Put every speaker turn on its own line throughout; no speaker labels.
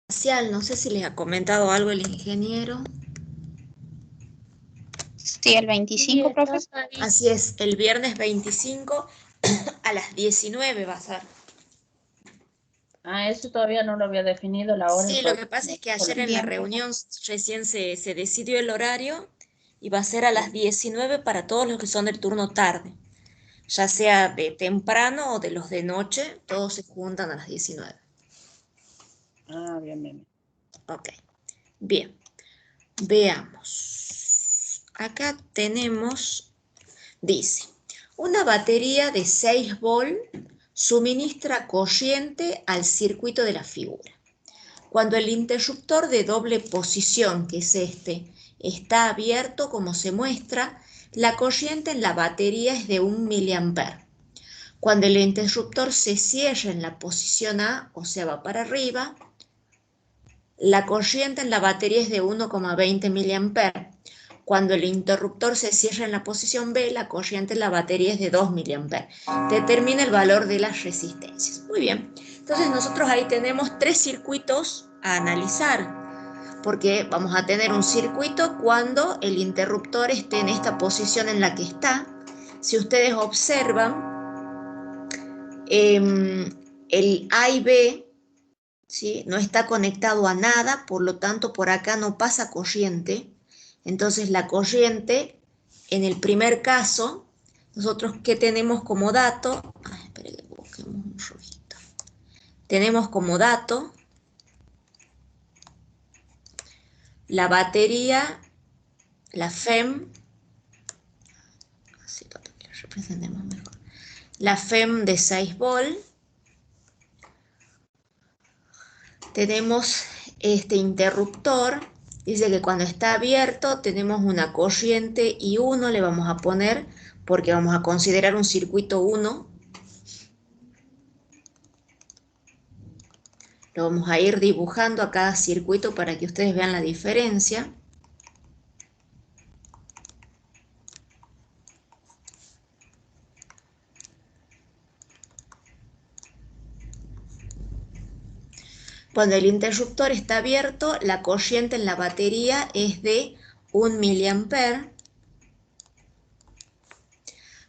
No sé si les ha comentado algo el ingeniero.
Sí, el 25, profe.
Así es, el viernes 25 a las 19 va a ser.
Eso todavía no lo había definido la hora.
Sí, lo que pasa es que ayer en la
Bien, profe.
reunión recién se decidió el horario y va a ser a las 19 para todos los que son del turno tarde. Ya sea de temprano o de los de noche, todos se juntan a las 19.
Bien.
Ok, bien. Veamos. Acá tenemos, dice, una batería de 6 volt suministra corriente al circuito de la figura. Cuando el interruptor de doble posición, que es este, está abierto como se muestra, la corriente en la batería es de 1 mA. Cuando el interruptor se cierra en la posición A, o sea, va para arriba, la corriente en la batería es de 1,20 mA. Cuando el interruptor se cierra en la posición B, la corriente en la batería es de 2 mA. Determina el valor de las resistencias. Muy bien. Entonces nosotros ahí tenemos 3 circuitos a analizar, porque vamos a tener un circuito cuando el interruptor esté en esta posición en la que está. Si ustedes observan, el A y B, ¿sí?, no está conectado a nada, por lo tanto por acá no pasa corriente. Entonces la corriente, en el primer caso, nosotros ¿qué tenemos como dato? Espera que busquemos un rojito. Tenemos como dato la batería, la FEM, así para que lo representemos mejor, la FEM de 6 volt. Tenemos este interruptor, dice que cuando está abierto tenemos una corriente y 1 le vamos a poner, porque vamos a considerar un circuito 1. Lo vamos a ir dibujando a cada circuito para que ustedes vean la diferencia. Cuando el interruptor está abierto, la corriente en la batería es de 1 mA.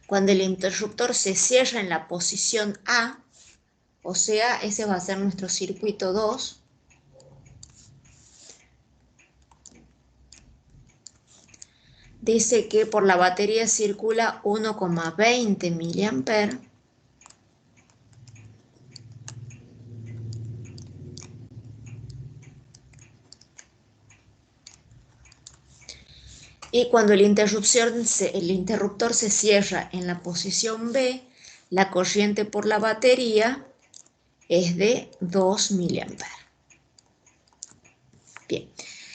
Cuando el interruptor se cierra en la posición A, o sea, ese va a ser nuestro circuito 2, dice que por la batería circula 1,20 mA. Y cuando el interruptor se cierra en la posición B, la corriente por la batería es de 2 mA. Bien,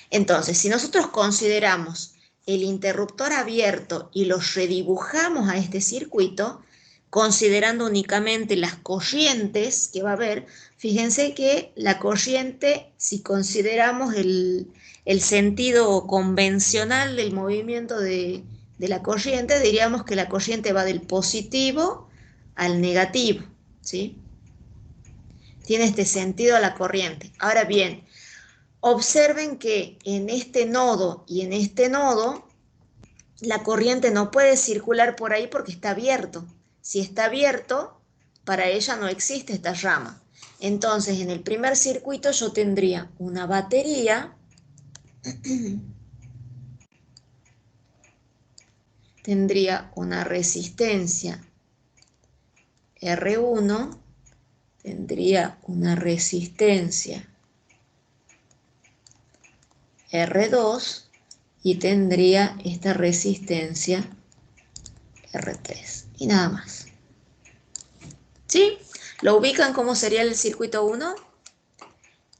entonces si nosotros consideramos el interruptor abierto y lo redibujamos a este circuito, considerando únicamente las corrientes que va a haber, fíjense que la corriente, si consideramos el sentido convencional del movimiento de la corriente, diríamos que la corriente va del positivo al negativo, ¿sí? Tiene este sentido la corriente. Ahora bien, observen que en este nodo y en este nodo la corriente no puede circular por ahí porque está abierto. Si está abierto, para ella no existe esta rama. Entonces, en el primer circuito yo tendría una batería, tendría una resistencia R1, tendría una resistencia R2 y tendría esta resistencia R3 y nada más. ¿Sí? ¿Lo ubican cómo sería el circuito 1?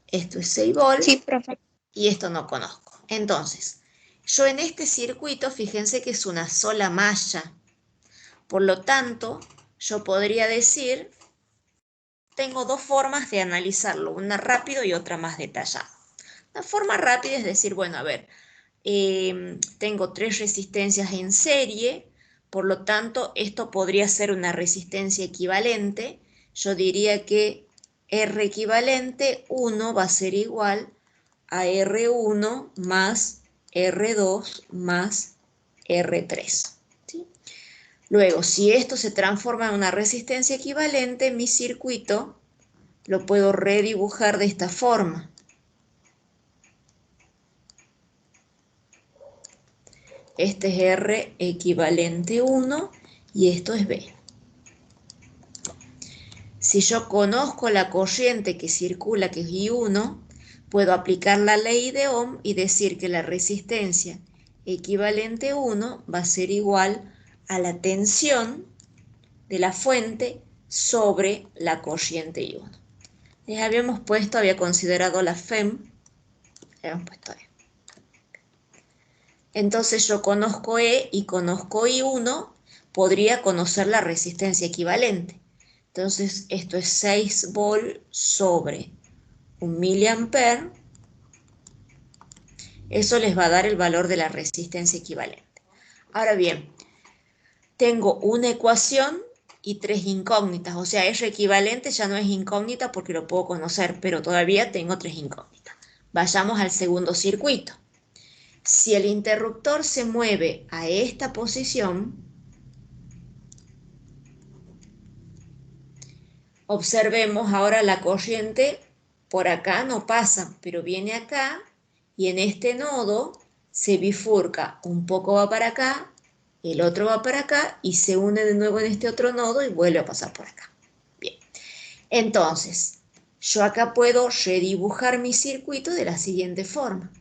Esto es 6 volt
Sí, profe.
y esto no conozco. Entonces, yo en este circuito, fíjense que es una sola malla. Por lo tanto, yo podría decir, tengo dos formas de analizarlo, una rápido y otra más detallada. La forma rápida es decir, bueno, a ver, tengo 3 resistencias en serie, por lo tanto, esto podría ser una resistencia equivalente. Yo diría que R equivalente 1 va a ser igual a R1 más R2 más R3. ¿Sí? Luego, si esto se transforma en una resistencia equivalente, mi circuito lo puedo redibujar de esta forma. Este es R equivalente 1 y esto es B. Si yo conozco la corriente que circula, que es I1, puedo aplicar la ley de Ohm y decir que la resistencia equivalente 1 va a ser igual a la tensión de la fuente sobre la corriente I1. Les habíamos puesto, había considerado la FEM, habíamos puesto E. Entonces yo conozco E y conozco I1, podría conocer la resistencia equivalente. Entonces esto es 6 volt sobre 1 miliampere. Eso les va a dar el valor de la resistencia equivalente. Ahora bien, tengo una ecuación y 3 incógnitas. O sea, R equivalente ya no es incógnita porque lo puedo conocer, pero todavía tengo 3 incógnitas. Vayamos al segundo circuito. Si el interruptor se mueve a esta posición, observemos ahora la corriente por acá no pasa, pero viene acá y en este nodo se bifurca, un poco va para acá, el otro va para acá y se une de nuevo en este otro nodo y vuelve a pasar por acá. Bien, entonces yo acá puedo redibujar mi circuito de la siguiente forma.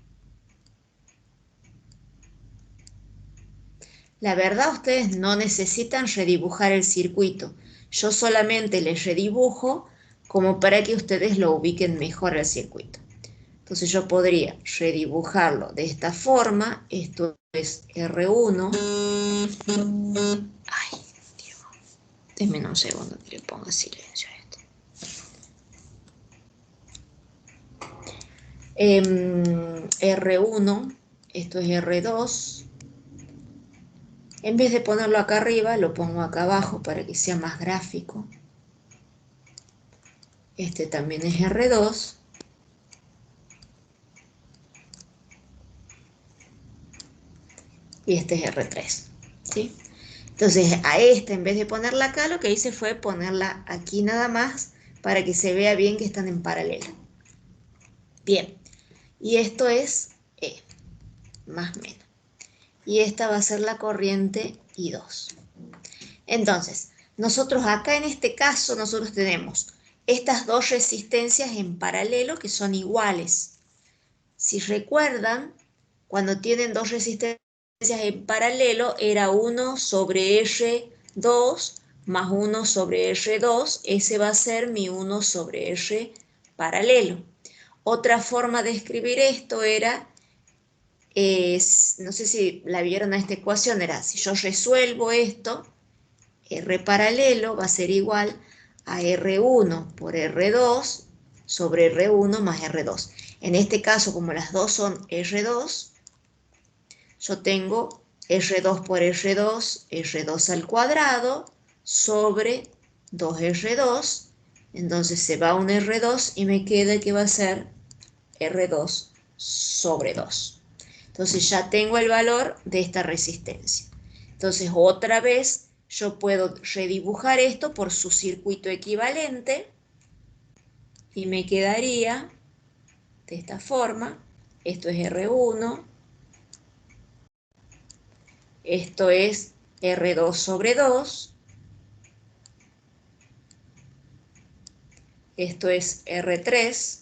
La verdad, ustedes no necesitan redibujar el circuito. Yo solamente les redibujo como para que ustedes lo ubiquen mejor el circuito. Entonces yo podría redibujarlo de esta forma. Esto es R1. Ay, Dios. Denme un segundo que le ponga silencio a esto. R1, esto es R2. En vez de ponerlo acá arriba, lo pongo acá abajo para que sea más gráfico. Este también es R2. Y este es R3. ¿Sí? Entonces a esta, en vez de ponerla acá, lo que hice fue ponerla aquí nada más para que se vea bien que están en paralelo. Bien, y esto es E, más o menos. Y esta va a ser la corriente I2. Entonces, nosotros acá en este caso, nosotros tenemos estas dos resistencias en paralelo que son iguales. Si recuerdan, cuando tienen dos resistencias en paralelo, era 1 sobre R2 más 1 sobre R2, ese va a ser mi 1 sobre R paralelo. Otra forma de escribir esto era, no sé si la vieron a esta ecuación, era si yo resuelvo esto, R paralelo va a ser igual a R1 por R2 sobre R1 más R2. En este caso, como las dos son R2, yo tengo R2 por R2, R2 al cuadrado, sobre 2R2, entonces se va un R2 y me queda que va a ser R2 sobre 2. Entonces ya tengo el valor de esta resistencia. Entonces otra vez yo puedo redibujar esto por su circuito equivalente y me quedaría de esta forma. Esto es R1, esto es R2 sobre 2, esto es R3,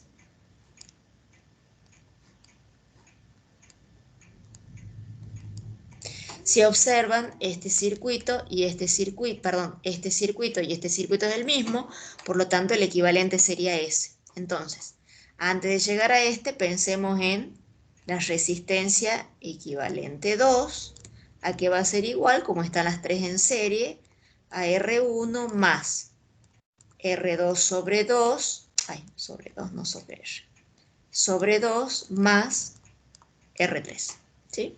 si observan, este circuito y este circuito, perdón, este circuito y este circuito es el mismo, por lo tanto el equivalente sería ese. Entonces, antes de llegar a este, pensemos en la resistencia equivalente 2, a que va a ser igual, como están las tres en serie, a R1 más R2 sobre 2, sobre 2, no sobre R, sobre 2 más R3, ¿sí?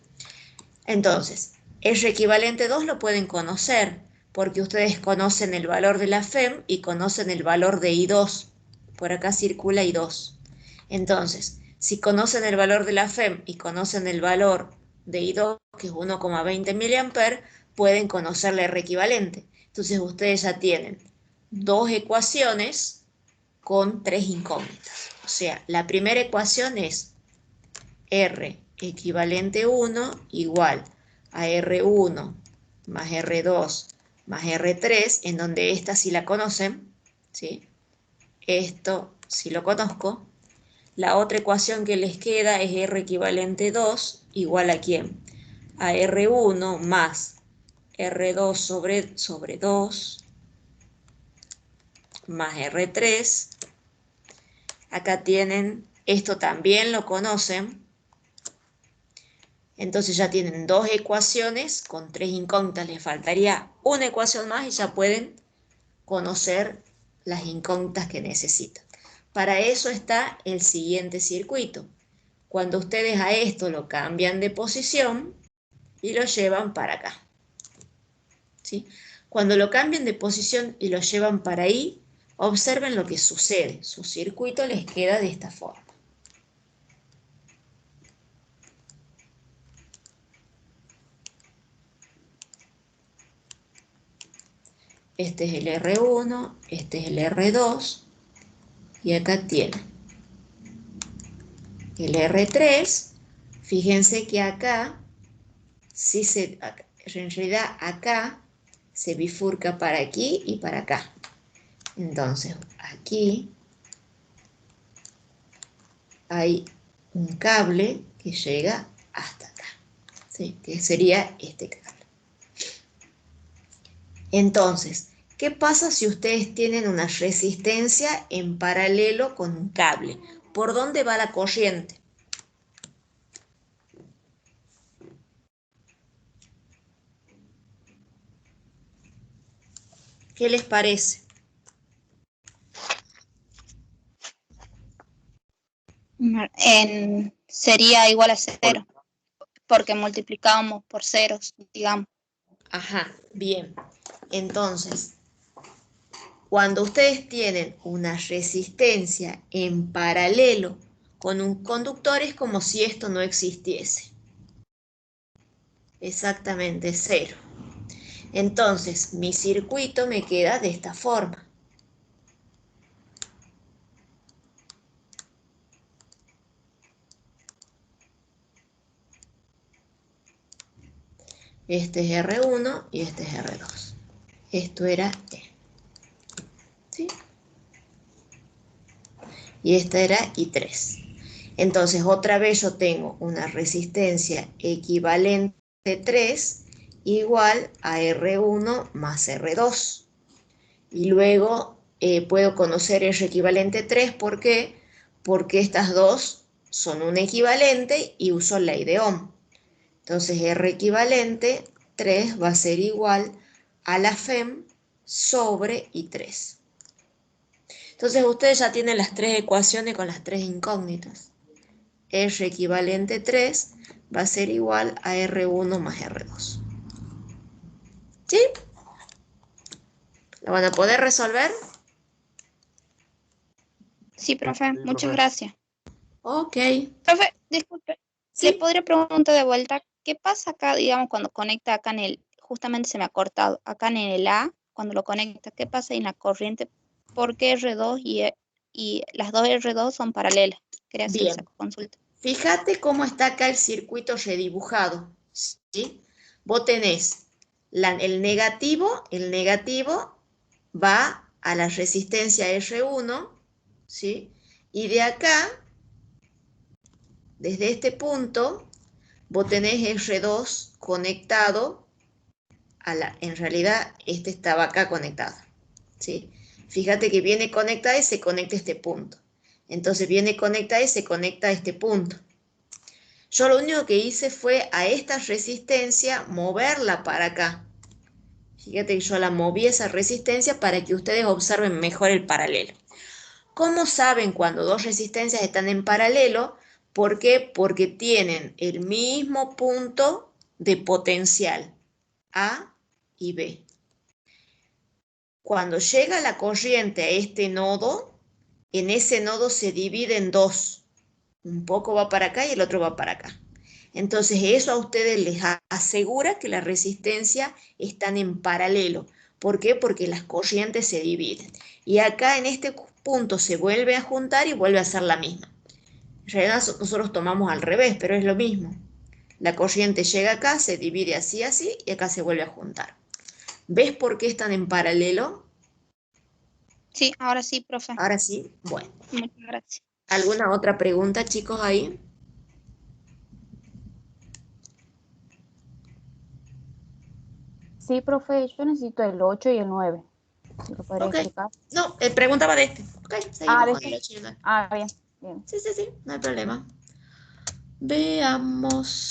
Entonces, R equivalente 2 lo pueden conocer, porque ustedes conocen el valor de la FEM y conocen el valor de I2. por acá circula I2. Entonces, si conocen el valor de la FEM y conocen el valor de I2, que es 1,20 mA, pueden conocer la R equivalente. Entonces ustedes ya tienen dos ecuaciones con tres incógnitas. O sea, la primera ecuación es R equivalente 1 igual a R1 más R2 más R3, en donde esta sí la conocen, ¿sí? Esto sí lo conozco. La otra ecuación que les queda es R equivalente 2 igual a ¿quién? A R1 más R2 sobre 2 más R3. Acá tienen, esto también lo conocen. Entonces ya tienen dos ecuaciones con tres incógnitas. Les faltaría una ecuación más y ya pueden conocer las incógnitas que necesitan. Para eso está el siguiente circuito. Cuando ustedes a esto lo cambian de posición y lo llevan para acá. ¿Sí? Cuando lo cambian de posición y lo llevan para ahí, observen lo que sucede. Su circuito les queda de esta forma. Este es el R1, este es el R2 y acá tienen el R3. Fíjense que acá, en realidad acá se bifurca para aquí y para acá. Entonces aquí hay un cable que llega hasta acá, ¿sí? Que sería este cable. Entonces, ¿qué pasa si ustedes tienen una resistencia en paralelo con un cable? ¿Por dónde va la corriente? ¿Qué les parece?
Sería igual a 0, porque multiplicábamos por ceros, digamos.
Ajá, bien. Entonces, cuando ustedes tienen una resistencia en paralelo con un conductor, es como si esto no existiese. Exactamente 0. Entonces, mi circuito me queda de esta forma. Este es R1 y este es R2. Esto era E. ¿Sí? Y esta era I3. Entonces, otra vez yo tengo una resistencia equivalente 3 igual a R1 más R2. Y luego puedo conocer R equivalente 3, ¿por qué? Porque estas dos son un equivalente y uso la ley de Ohm. Entonces R equivalente 3 va a ser igual a la FEM sobre I3. Entonces ustedes ya tienen las tres ecuaciones con las tres incógnitas. R equivalente 3 va a ser igual a R1 más R2. ¿Sí? ¿Lo van a poder resolver?
Sí, profe, muchas gracias.
Ok.
Profe, disculpe,
¿Sí?
¿le podría preguntar de vuelta qué pasa acá, digamos, cuando conecta acá en el, justamente se me ha cortado, acá en el A, cuando lo conecta, qué pasa en la corriente? ¿Por qué R2 y las dos R2 son paralelas? Quería hacer esa
Bien.
consulta.
Fíjate cómo está acá el circuito redibujado, ¿sí? Vos tenés el negativo va a la resistencia R1, ¿sí? Y de acá, desde este punto, vos tenés R2 conectado en realidad este estaba acá conectado, ¿sí? Fíjate que viene conectada y se conecta a este punto. Entonces viene conectada y se conecta a este punto. Yo lo único que hice fue a esta resistencia moverla para acá. Fíjate que yo la moví esa resistencia para que ustedes observen mejor el paralelo. ¿Cómo saben cuando dos resistencias están en paralelo? ¿Por qué? Porque tienen el mismo punto de potencial, A y B. Cuando llega la corriente a este nodo, en ese nodo se divide en dos. Un poco va para acá y el otro va para acá. Entonces eso a ustedes les asegura que la resistencia están en paralelo. ¿Por qué? Porque las corrientes se dividen. Y acá en este punto se vuelve a juntar y vuelve a ser la misma. En realidad nosotros tomamos al revés, pero es lo mismo. La corriente llega acá, se divide así, así, y acá se vuelve a juntar. ¿Ves por qué están en paralelo?
Sí, ahora sí, profe.
Ahora sí, bueno.
Muchas gracias.
¿Alguna otra pregunta, chicos, ahí?
Sí, profe, yo necesito el 8 y el 9. ¿Me lo podría
Ok.
explicar?
No, preguntaba de este. Ok, seguimos
¿de
con el
este?
8 y el 9.
Bien, bien.
Sí, sí, sí, no hay problema. Veamos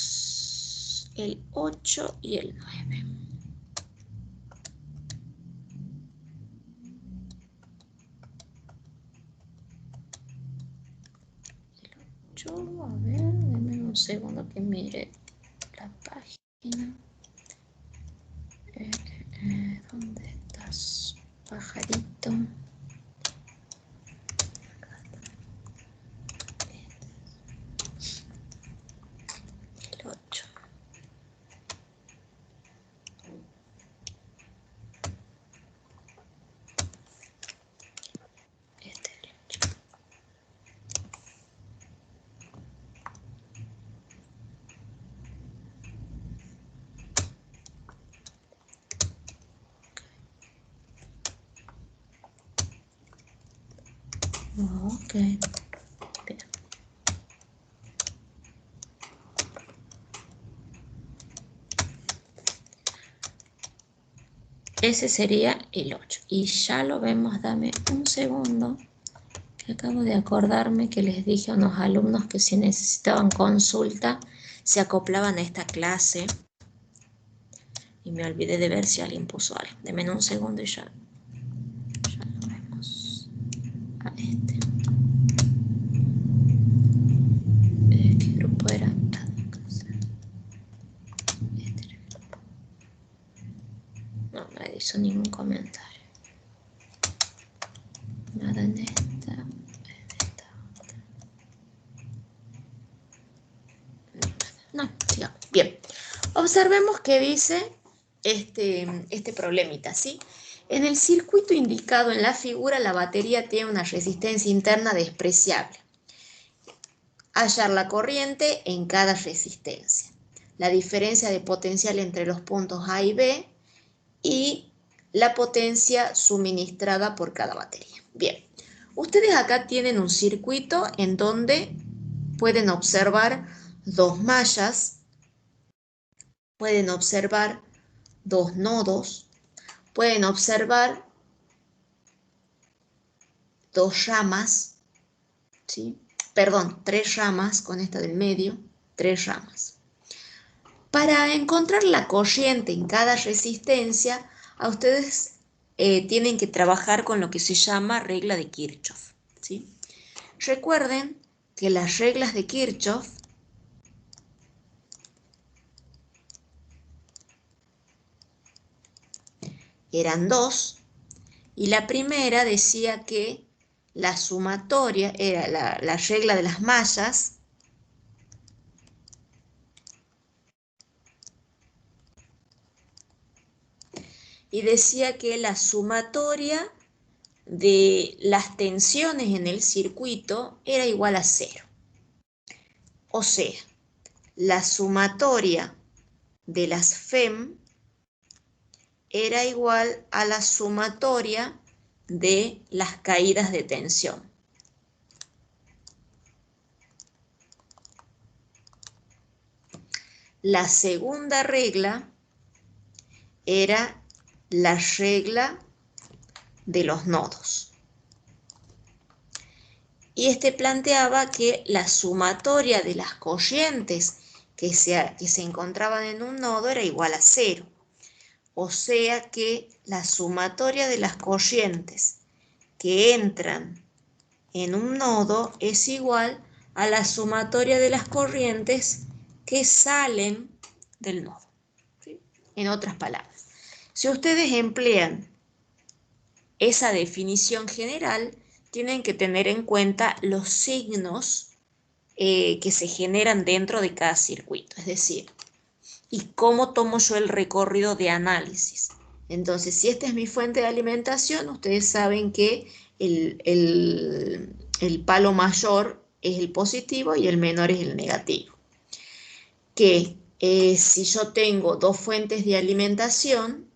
el 8 y el 9. El 8, a ver, denme un segundo que mire la página. ¿Dónde estás, pajarito? El 8. Este es el 8. Ok. Bien. Ese sería el 8. Y ya lo vemos, dame un segundo. Que acabo de acordarme que les dije a unos alumnos que si necesitaban consulta, se acoplaban a esta clase. Y me olvidé de ver si alguien puso algo. Denme un segundo y ya lo vemos. A este. ¿Qué grupo era? Este era el grupo. No me hizo ningún comentario. Nada en esta. En esta otra. No, digamos. Bien. Observemos qué dice este problemita, ¿sí? En el circuito indicado en la figura, la batería tiene una resistencia interna despreciable. Hallar la corriente en cada resistencia. La diferencia de potencial entre los puntos A y B y la potencia suministrada por cada batería. Bien, ustedes acá tienen un circuito en donde pueden observar dos mallas, pueden observar dos nodos, pueden observar dos ramas, ¿sí? Perdón, tres ramas con esta del medio, tres ramas. Para encontrar la corriente en cada resistencia, a ustedes tienen que trabajar con lo que se llama regla de Kirchhoff, ¿sí? Recuerden que las reglas de Kirchhoff eran dos, y la primera decía que la sumatoria era la regla de las mallas, y decía que la sumatoria de las tensiones en el circuito era igual a 0. O sea, la sumatoria de las FEM era igual a la sumatoria de las caídas de tensión. La segunda regla era la regla de los nodos. Y planteaba que la sumatoria de las corrientes que se encontraban en un nodo era igual a 0. O sea que la sumatoria de las corrientes que entran en un nodo es igual a la sumatoria de las corrientes que salen del nodo. ¿Sí? En otras palabras, si ustedes emplean esa definición general, tienen que tener en cuenta los signos que se generan dentro de cada circuito, es decir, y cómo tomo yo el recorrido de análisis. Entonces, si esta es mi fuente de alimentación, ustedes saben que el palo mayor es el positivo y el menor es el negativo. Que si yo tengo dos fuentes de alimentación,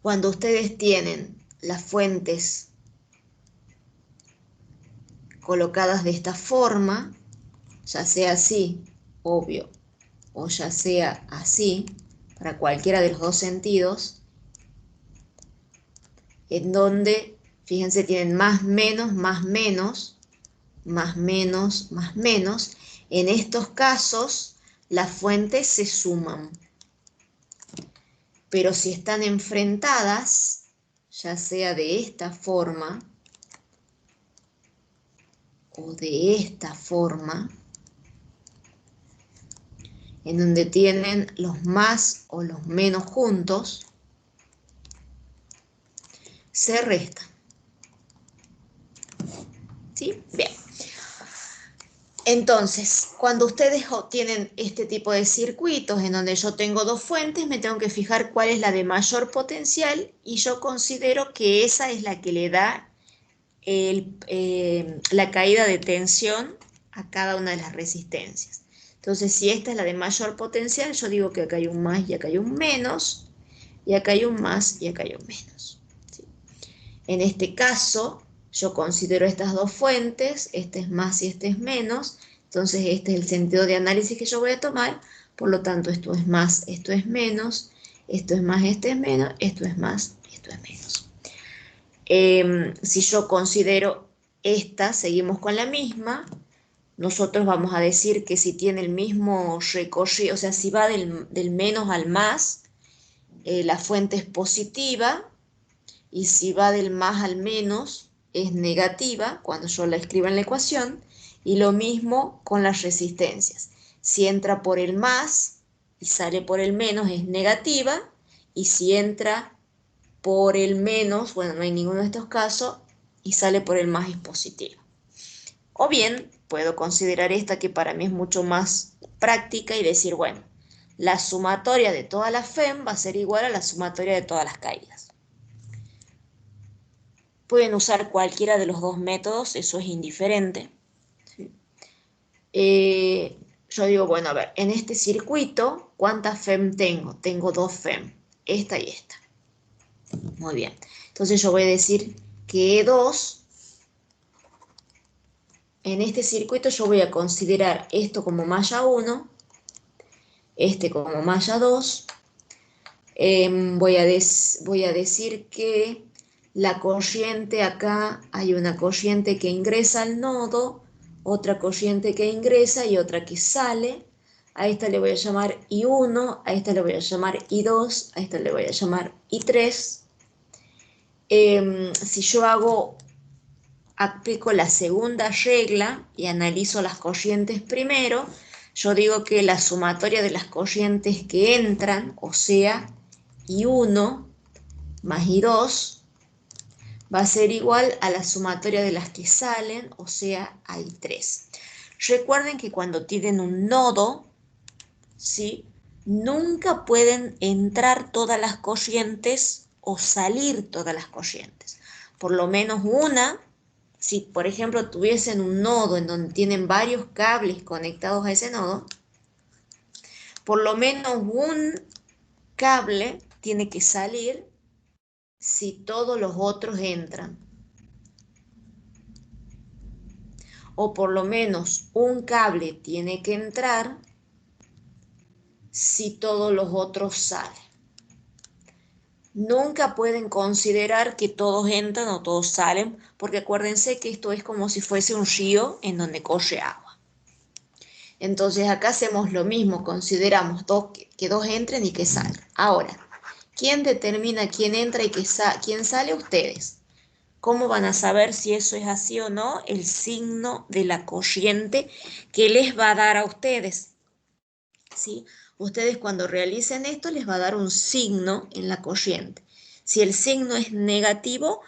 cuando ustedes tienen las fuentes colocadas de esta forma, ya sea así, obvio, o ya sea así, para cualquiera de los dos sentidos, en donde, fíjense, tienen más, menos, más, menos, más, menos, más, menos. En estos casos, las fuentes se suman. Pero si están enfrentadas, ya sea de esta forma o de esta forma, en donde tienen los más o los menos juntos, se restan. ¿Sí? Bien. Entonces, cuando ustedes tienen este tipo de circuitos en donde yo tengo dos fuentes, me tengo que fijar cuál es la de mayor potencial y yo considero que esa es la que le da la caída de tensión a cada una de las resistencias. Entonces, si esta es la de mayor potencial, yo digo que acá hay un más y acá hay un menos, y acá hay un más y acá hay un menos. ¿Sí? En este caso, yo considero estas dos fuentes, este es más y este es menos, entonces este es el sentido de análisis que yo voy a tomar, por lo tanto esto es más, esto es menos, esto es más, este es menos, esto es más, esto es menos. Si yo considero esta, seguimos con la misma, nosotros vamos a decir que si tiene el mismo recorrido, o sea, si va del menos al más, la fuente es positiva, y si va del más al menos, es negativa, cuando yo la escribo en la ecuación, y lo mismo con las resistencias. Si entra por el más y sale por el menos, es negativa, y si entra por el menos, bueno, no hay ninguno de estos casos, y sale por el más, es positiva. O bien, puedo considerar esta que para mí es mucho más práctica y decir, bueno, la sumatoria de todas las FEM va a ser igual a la sumatoria de todas las caídas. Pueden usar cualquiera de los dos métodos, eso es indiferente. ¿Sí? Yo digo, bueno, a ver, en este circuito, ¿cuántas FEM tengo? Tengo dos FEM, esta y esta. Muy bien. Entonces yo voy a decir que E2, en este circuito yo voy a considerar esto como malla 1, este como malla 2. Voy a decir que la corriente acá, hay una corriente que ingresa al nodo, otra corriente que ingresa y otra que sale. A esta le voy a llamar I1, a esta le voy a llamar I2, a esta le voy a llamar I3. Si yo aplico la segunda regla y analizo las corrientes primero, yo digo que la sumatoria de las corrientes que entran, o sea, I1 más I2, va a ser igual a la sumatoria de las que salen, o sea, a I3. Recuerden que cuando tienen un nodo, ¿sí?, nunca pueden entrar todas las corrientes o salir todas las corrientes. Por lo menos una, si por ejemplo tuviesen un nodo en donde tienen varios cables conectados a ese nodo, por lo menos un cable tiene que salir si todos los otros entran. O por lo menos un cable tiene que entrar si todos los otros salen. Nunca pueden considerar que todos entran o todos salen, porque acuérdense que esto es como si fuese un río en donde corre agua. Entonces acá hacemos lo mismo, consideramos que dos entren y que salgan. Ahora, ¿quién determina quién entra y quién sale? Ustedes. ¿Cómo van a saber si eso es así o no? El signo de la corriente que les va a dar a ustedes. ¿Sí? Ustedes cuando realicen esto les va a dar un signo en la corriente. Si el signo es negativo,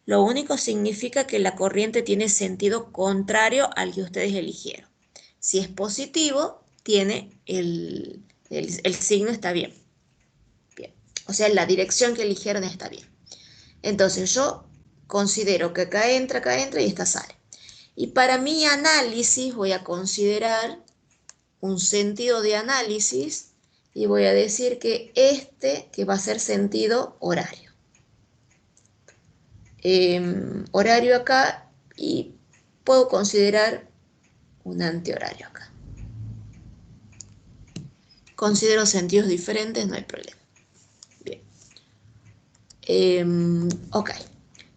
Lo único significa que la corriente tiene sentido contrario al que ustedes eligieron. Si es positivo, tiene el signo está bien. Bien. O sea, la dirección que eligieron está bien. Entonces yo considero que acá entra y esta sale. Y para mi análisis voy a considerar un sentido de análisis y voy a decir que que va a ser sentido horario. Horario acá y puedo considerar un antihorario acá. Considero sentidos diferentes, no hay problema. Bien. Ok,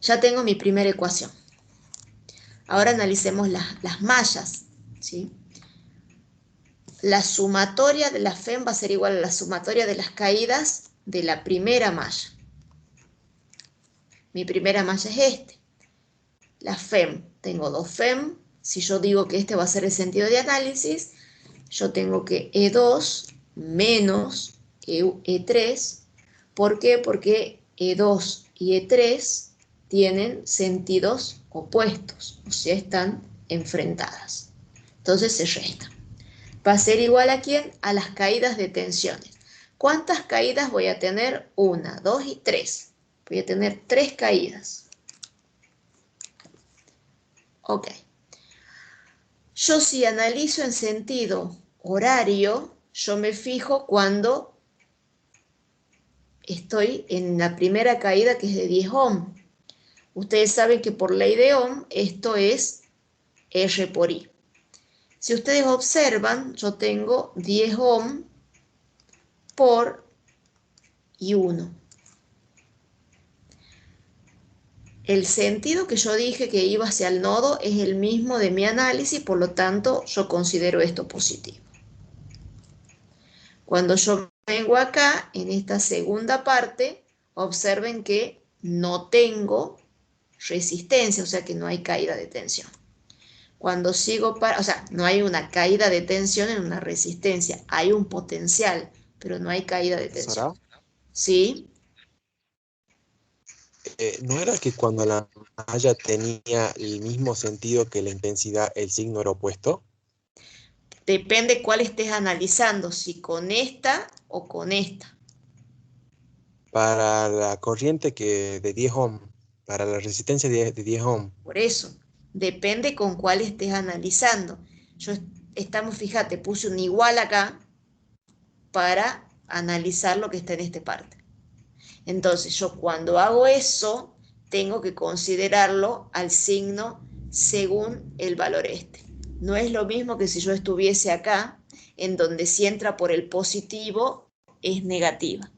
ya tengo mi primera ecuación. Ahora analicemos las mallas, ¿sí? La sumatoria de la FEM va a ser igual a la sumatoria de las caídas de la primera malla. Mi primera malla es La FEM, tengo dos FEM. Si yo digo que este va a ser el sentido de análisis, yo tengo que E2 menos E3. ¿Por qué? Porque E2 y E3 tienen sentidos opuestos, o sea, están enfrentadas. Entonces se restan. Va a ser igual a ¿quién? A las caídas de tensiones. ¿Cuántas caídas voy a tener? 1, 2 y 3. Voy a tener 3 caídas. Ok. Yo si analizo en sentido horario, yo me fijo cuando estoy en la primera caída que es de 10 ohm. Ustedes saben que por ley de Ohm esto es R por I. Si ustedes observan, yo tengo 10 ohm por I1. El sentido que yo dije que iba hacia el nodo es el mismo de mi análisis, por lo tanto yo considero esto positivo. Cuando yo vengo acá, en esta segunda parte, observen que no tengo resistencia, o sea que no hay caída de tensión. Cuando sigo o sea, no hay una caída de tensión en una resistencia, hay un potencial, pero no hay caída de tensión.
Sara,
¿Sí?
¿no era que cuando la malla tenía el mismo sentido que la intensidad, el signo era opuesto?
Depende cuál estés analizando, si con esta o con esta.
Para la corriente de 10 ohm, para la resistencia de 10 ohm.
Por eso, depende con cuál estés analizando. Fíjate, puse un igual acá para analizar lo que está en esta parte. Entonces, yo cuando hago eso, tengo que considerarlo al signo según el valor este. No es lo mismo que si yo estuviese acá, en donde si entra por el positivo, es negativa.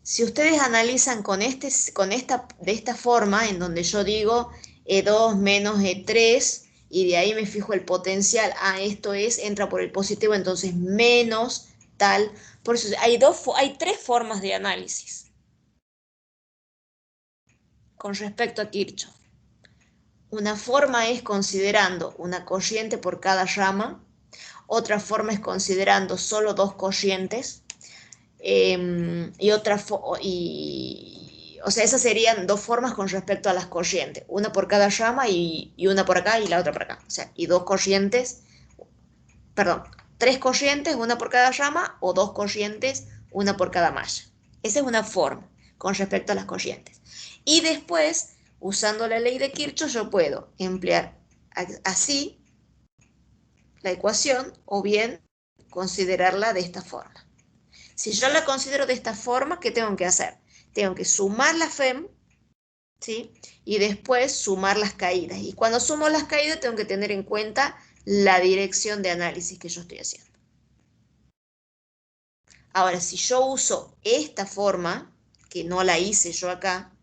Si ustedes analizan de esta forma, en donde yo digo E2 menos E3, y de ahí me fijo el potencial, esto entra por el positivo, entonces menos tal. Por eso hay 3 formas de análisis con respecto a Kirchhoff. Una forma es considerando una corriente por cada rama, otra forma es considerando solo 2 corrientes, o sea, esas serían 2 formas con respecto a las corrientes, una por cada rama y una por acá y la otra por acá, o sea, y 2 corrientes, perdón, 3 corrientes, una por cada rama, o 2 corrientes, una por cada malla. Esa es una forma con respecto a las corrientes. Y después, usando la ley de Kirchhoff, yo puedo emplear así la ecuación o bien considerarla de esta forma. Si yo la considero de esta forma, ¿qué tengo que hacer? Tengo que sumar la FEM, ¿sí? Y después sumar las caídas. Y cuando sumo las caídas, tengo que tener en cuenta la dirección de análisis que yo estoy haciendo. Ahora, si yo uso esta forma, que no la hice yo acá,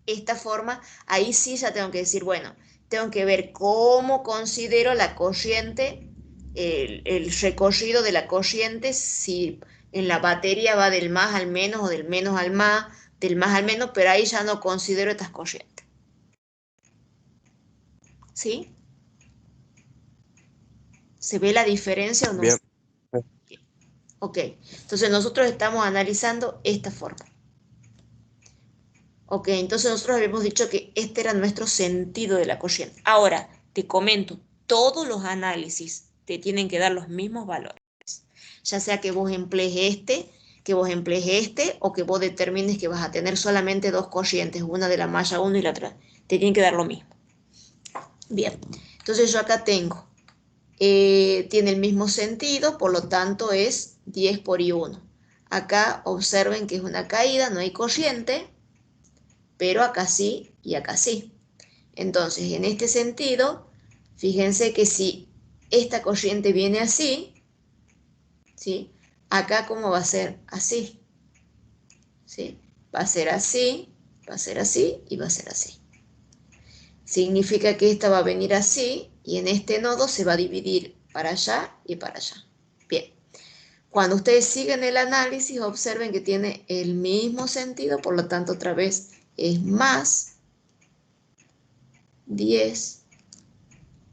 esta forma, ahí sí ya tengo que decir, bueno, tengo que ver cómo considero la corriente, el recorrido de la corriente, si en la batería va del más al menos o del menos al más, del más al menos, pero ahí ya no considero estas corrientes. ¿Sí? ¿Se ve la diferencia o no?
Bien.
Ok, entonces nosotros estamos analizando esta forma. Ok, entonces nosotros habíamos dicho que este era nuestro sentido de la corriente. Ahora, te comento, todos los análisis te tienen que dar los mismos valores. Ya sea que vos emplees este, o que vos determines que vas a tener solamente dos corrientes, una de la malla 1 y la otra. Te tienen que dar lo mismo. Bien, entonces yo acá tengo, tiene el mismo sentido, por lo tanto es 10 por I1. Acá observen que es una caída, no hay corriente, pero acá sí y acá sí. Entonces, en este sentido, fíjense que si esta corriente viene así, ¿sí? Acá ¿cómo va a ser? Así, ¿sí? Va a ser así, va a ser así y va a ser así. Significa que esta va a venir así y en este nodo se va a dividir para allá y para allá. Bien. Cuando ustedes siguen el análisis, observen que tiene el mismo sentido, por lo tanto, otra vez es más 10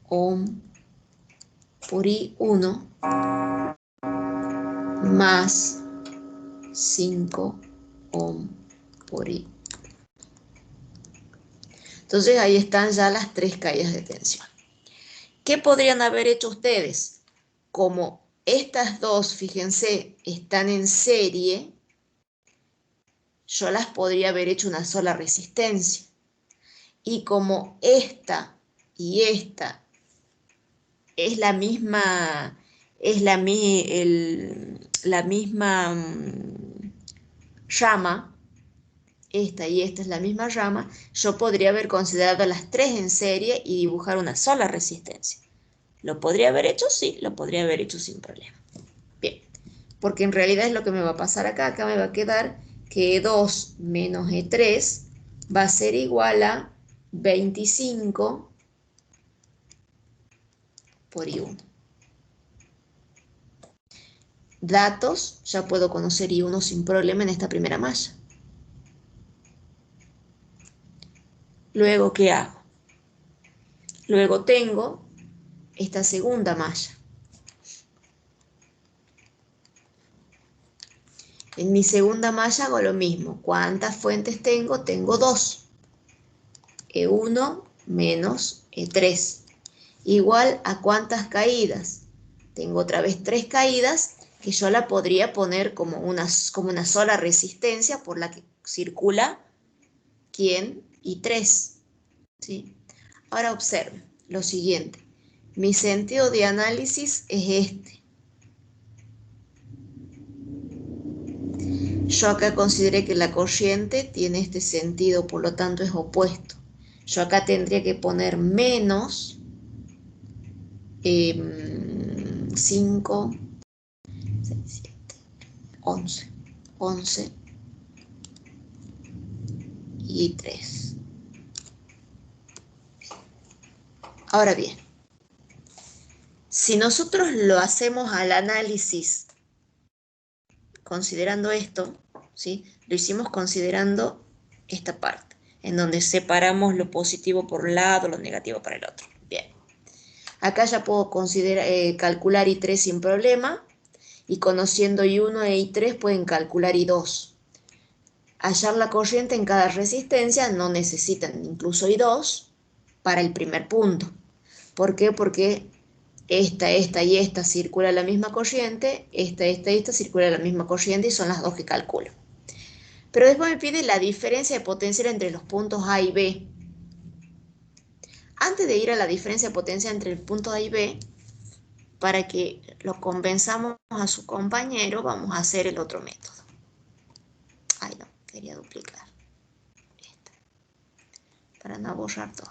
ohm por I1 más 5 ohm por I. Entonces ahí están ya las tres caídas de tensión. ¿Qué podrían haber hecho ustedes? Como estas dos, fíjense, están en serie, yo las podría haber hecho una sola resistencia. Y como esta y esta es la misma, rama, esta y esta es la misma rama, yo podría haber considerado las tres en serie y dibujar una sola resistencia. ¿Lo podría haber hecho? Sí, lo podría haber hecho sin problema. Bien, porque en realidad es lo que me va a pasar acá. Acá me va a quedar que E2 menos E3 va a ser igual a 25 por I1. Datos, ya puedo conocer I1 sin problema en esta primera malla. Luego, ¿qué hago? Luego tengo esta segunda malla. En mi segunda malla hago lo mismo. ¿Cuántas fuentes tengo? Tengo 2. E1 menos E3. Igual a cuántas caídas. Tengo otra vez 3 caídas que yo la podría poner como una sola resistencia por la que circula ¿quién? I3. ¿Sí? Ahora observen lo siguiente. Mi sentido de análisis es este. Yo acá consideré que la corriente tiene este sentido, por lo tanto es opuesto. Yo acá tendría que poner menos 5, 6, 7, 11. 11 y 3. Ahora bien, si nosotros lo hacemos al análisis considerando esto, ¿sí? Lo hicimos considerando esta parte, en donde separamos lo positivo por un lado, lo negativo para el otro. Bien. Acá ya puedo calcular I3 sin problema, y conociendo I1 e I3 pueden calcular I2. Hallar la corriente en cada resistencia no necesitan incluso I2 para el primer punto. ¿Por qué? Porque esta y esta circula la misma corriente, esta y esta circula la misma corriente y son las dos que calculo. Pero después me pide la diferencia de potencial entre los puntos A y B. Antes de ir a la diferencia de potencia entre el punto A y B, para que lo convenzamos a su compañero, vamos a hacer el otro método. Ay, no, quería duplicar. Esta. Para no borrar todo.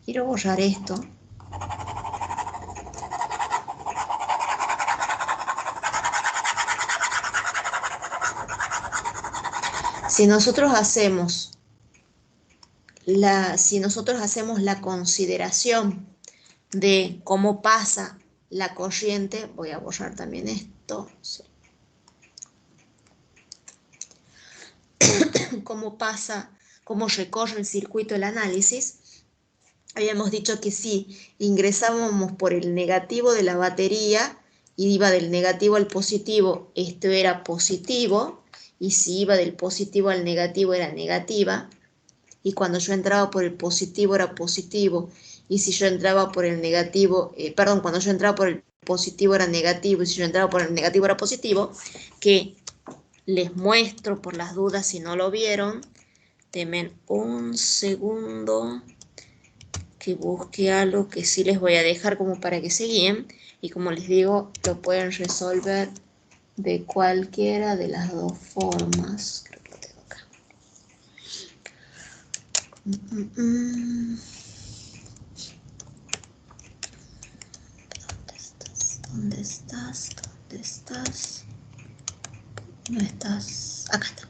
Quiero borrar esto. Si nosotros hacemos la consideración de cómo pasa la corriente, voy a borrar también esto, sí. Cómo recorre el circuito del análisis, habíamos dicho que si ingresábamos por el negativo de la batería y iba del negativo al positivo, esto era positivo, y si iba del positivo al negativo era negativa, y cuando yo entraba por el positivo era positivo, y si yo entraba por el negativo, cuando yo entraba por el positivo era negativo, y si yo entraba por el negativo era positivo, que les muestro por las dudas si no lo vieron. Denme un segundo que busque algo que sí les voy a dejar como para que se guíen, y como les digo, lo pueden resolver de cualquiera de las dos formas. Creo que lo tengo acá. ¿Dónde estás? ¿Dónde estás? No estás. Acá está.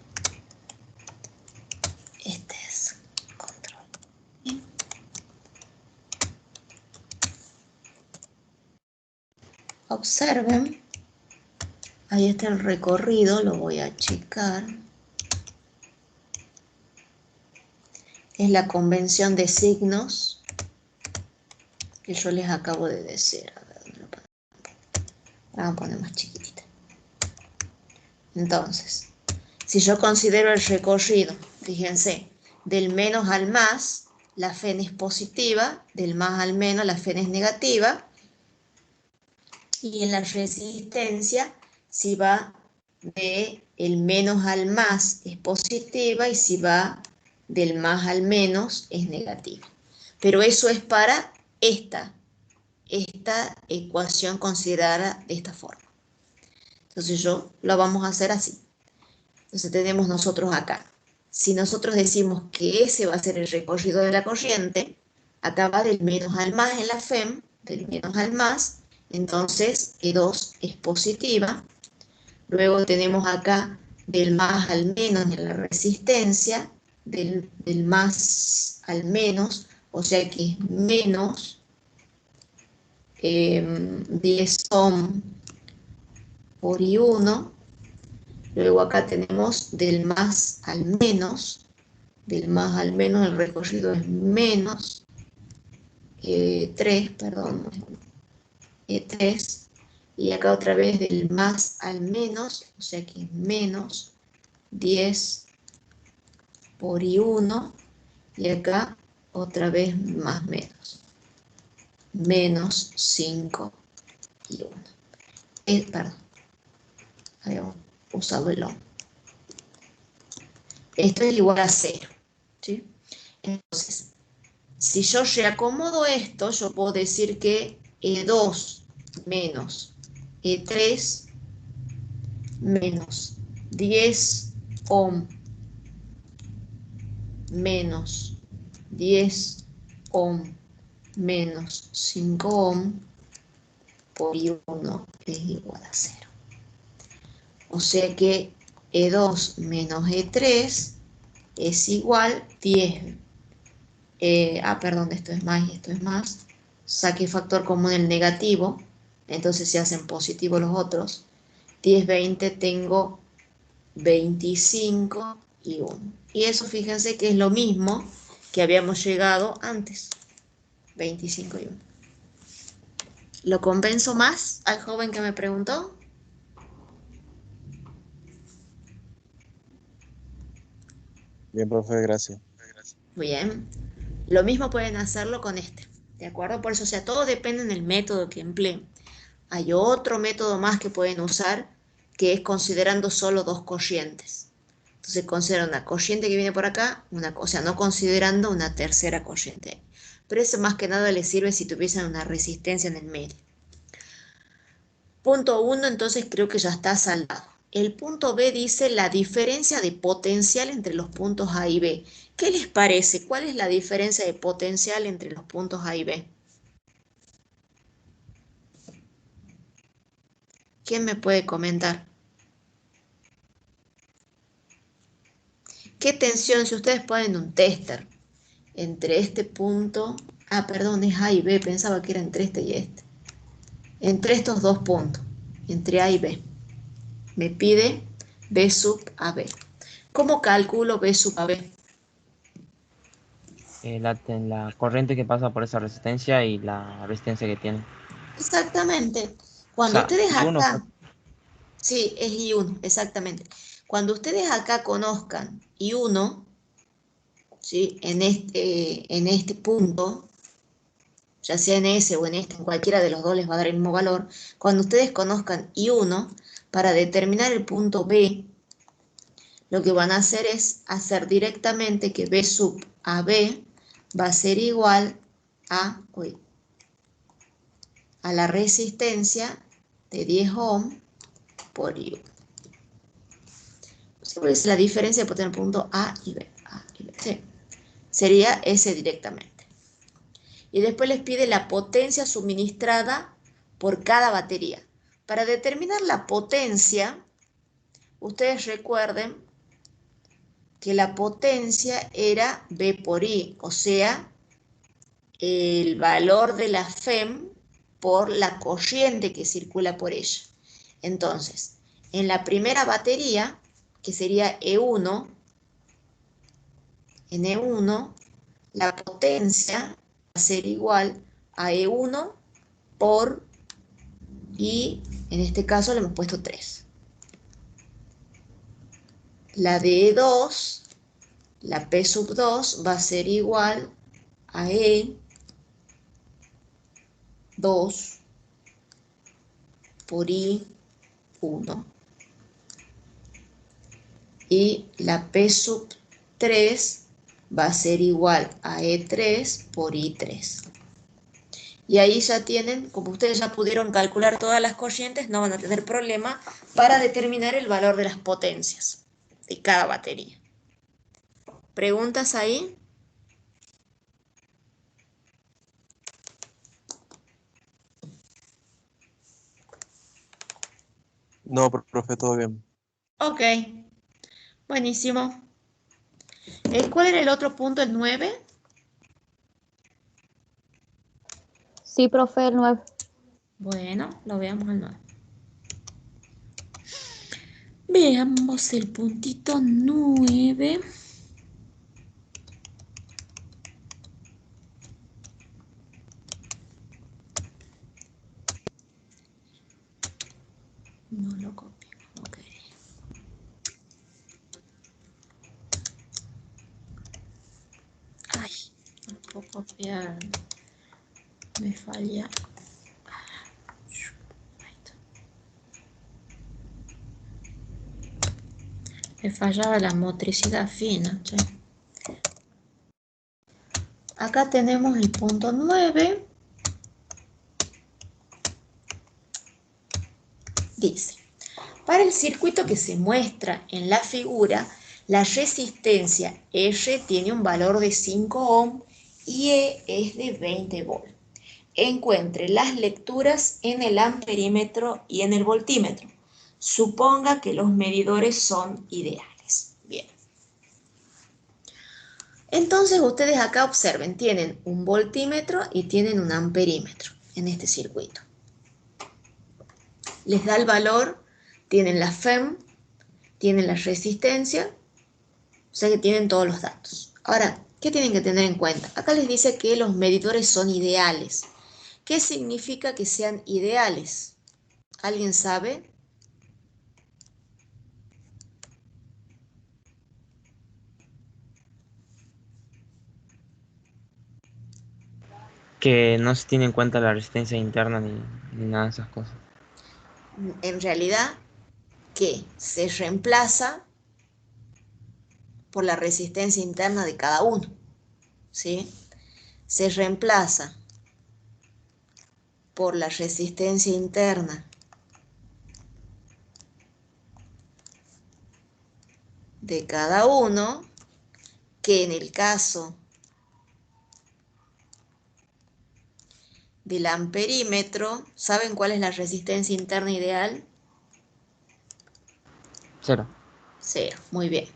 Este es control. Bien. Observen. Ahí está el recorrido, lo voy a checar. Es la convención de signos que yo les acabo de decir. A ver, ¿dónde lo pongo? Vamos a poner más chiquitita. Entonces, si yo considero el recorrido, fíjense, del menos al más, la Fen es positiva, del más al menos, la Fen es negativa, y en la resistencia, si va de el menos al más, es positiva, y si va del más al menos, es negativa. Pero eso es para esta ecuación considerada de esta forma. Entonces lo vamos a hacer así. Entonces tenemos nosotros acá. Si nosotros decimos que ese va a ser el recorrido de la corriente, acá va del menos al más en la FEM, del menos al más, entonces E2 es positiva. Luego tenemos acá del más al menos en la resistencia, del más al menos, o sea que es menos 10 ohm por I1. Luego acá tenemos del más al menos el recorrido es menos 3, perdón, 3, y acá otra vez del más al menos, o sea que es menos 10 por I1, y acá otra vez más menos 5 I1. Perdón, habíamos usado el ohm. Esto es igual a 0, ¿sí? Entonces, si yo reacomodo esto, yo puedo decir que E2 menos E3 menos 10 ohm menos 10 ohm menos 5 ohm por I1 es igual a 0. O sea que E2 menos E3 es igual 10. Perdón, esto es más y esto es más. Saqué factor común el negativo, entonces se hacen positivos los otros. 10, 20, tengo 25 y 1. Y eso fíjense que es lo mismo que habíamos llegado antes. 25 y 1. ¿Lo convenzo más al joven que me preguntó?
Bien, profe, gracias.
Bien. Lo mismo pueden hacerlo con este. ¿De acuerdo? Por eso, o sea, todo depende del método que empleen. Hay otro método más que pueden usar, que es considerando solo dos corrientes. Entonces consideran una corriente que viene por acá, o sea, no considerando una tercera corriente. Pero eso más que nada les sirve si tuviesen una resistencia en el medio. Punto 1, entonces creo que ya está saldado. El punto B dice la diferencia de potencial entre los puntos A y B. ¿Qué les parece? ¿Cuál es la diferencia de potencial entre los puntos A y B? ¿Quién me puede comentar? ¿Qué tensión, si ustedes ponen un tester entre este punto, perdón, es A y B, pensaba que era entre este y este, entre estos dos puntos, entre A y B, me pide B sub AB. ¿Cómo calculo B sub AB?
La corriente que pasa por esa resistencia y la resistencia que tiene.
Exactamente.
O
Cuando
sea,
ustedes
I1
acá, sí, es I1, exactamente. Cuando ustedes acá conozcan I1, ¿sí? En este punto, ya sea en ese o en este, en cualquiera de los dos les va a dar el mismo valor. Cuando ustedes conozcan I1, para determinar el punto B, lo que van a hacer es hacer directamente que B sub AB va a ser igual a la resistencia de 10 ohm por I1. Es la diferencia de tener punto A y B. ¿Sí? Sería ese directamente. Y después les pide la potencia suministrada por cada batería. Para determinar la potencia, ustedes recuerden que la potencia era B por I, o sea, el valor de la FEM por la corriente que circula por ella. Entonces, en la primera batería, que sería E1, en E1, la potencia va a ser igual a E1 por I, en este caso le hemos puesto 3. La de E2, la P sub 2, va a ser igual a E2 por I1. Y la P sub 3 va a ser igual a E3 por I3. Y ahí ya tienen, como ustedes ya pudieron calcular todas las corrientes, no van a tener problema para determinar el valor de las potencias de cada batería. ¿Preguntas ahí?
No, profe, todo bien.
Ok, buenísimo. ¿Cuál era el otro punto, el 9?
Sí, profe, el 9.
Bueno, lo veamos al 9. Veamos el puntito 9. No lo copio, no quería. Ay, no puedo copiar. Me falla. Me fallaba la motricidad fina. ¿Sí? Acá tenemos el punto 9. Dice, para el circuito que se muestra en la figura, la resistencia R tiene un valor de 5 ohm y E es de 20 volt. Encuentre las lecturas en el amperímetro y en el voltímetro. Suponga que los medidores son ideales. Bien. Entonces ustedes acá observen, tienen un voltímetro y tienen un amperímetro en este circuito. Les da el valor, tienen la FEM, tienen la resistencia, o sea que tienen todos los datos. Ahora, ¿qué tienen que tener en cuenta? Acá les dice que los medidores son ideales. ¿Qué significa que sean ideales? ¿Alguien sabe?
Que no se tiene en cuenta la resistencia interna ni nada de esas cosas.
En realidad, que se reemplaza por la resistencia interna de cada uno, ¿sí? Se reemplaza por la resistencia interna de cada uno, que en el caso del amperímetro, ¿saben cuál es la resistencia interna ideal?
0.
0, muy bien.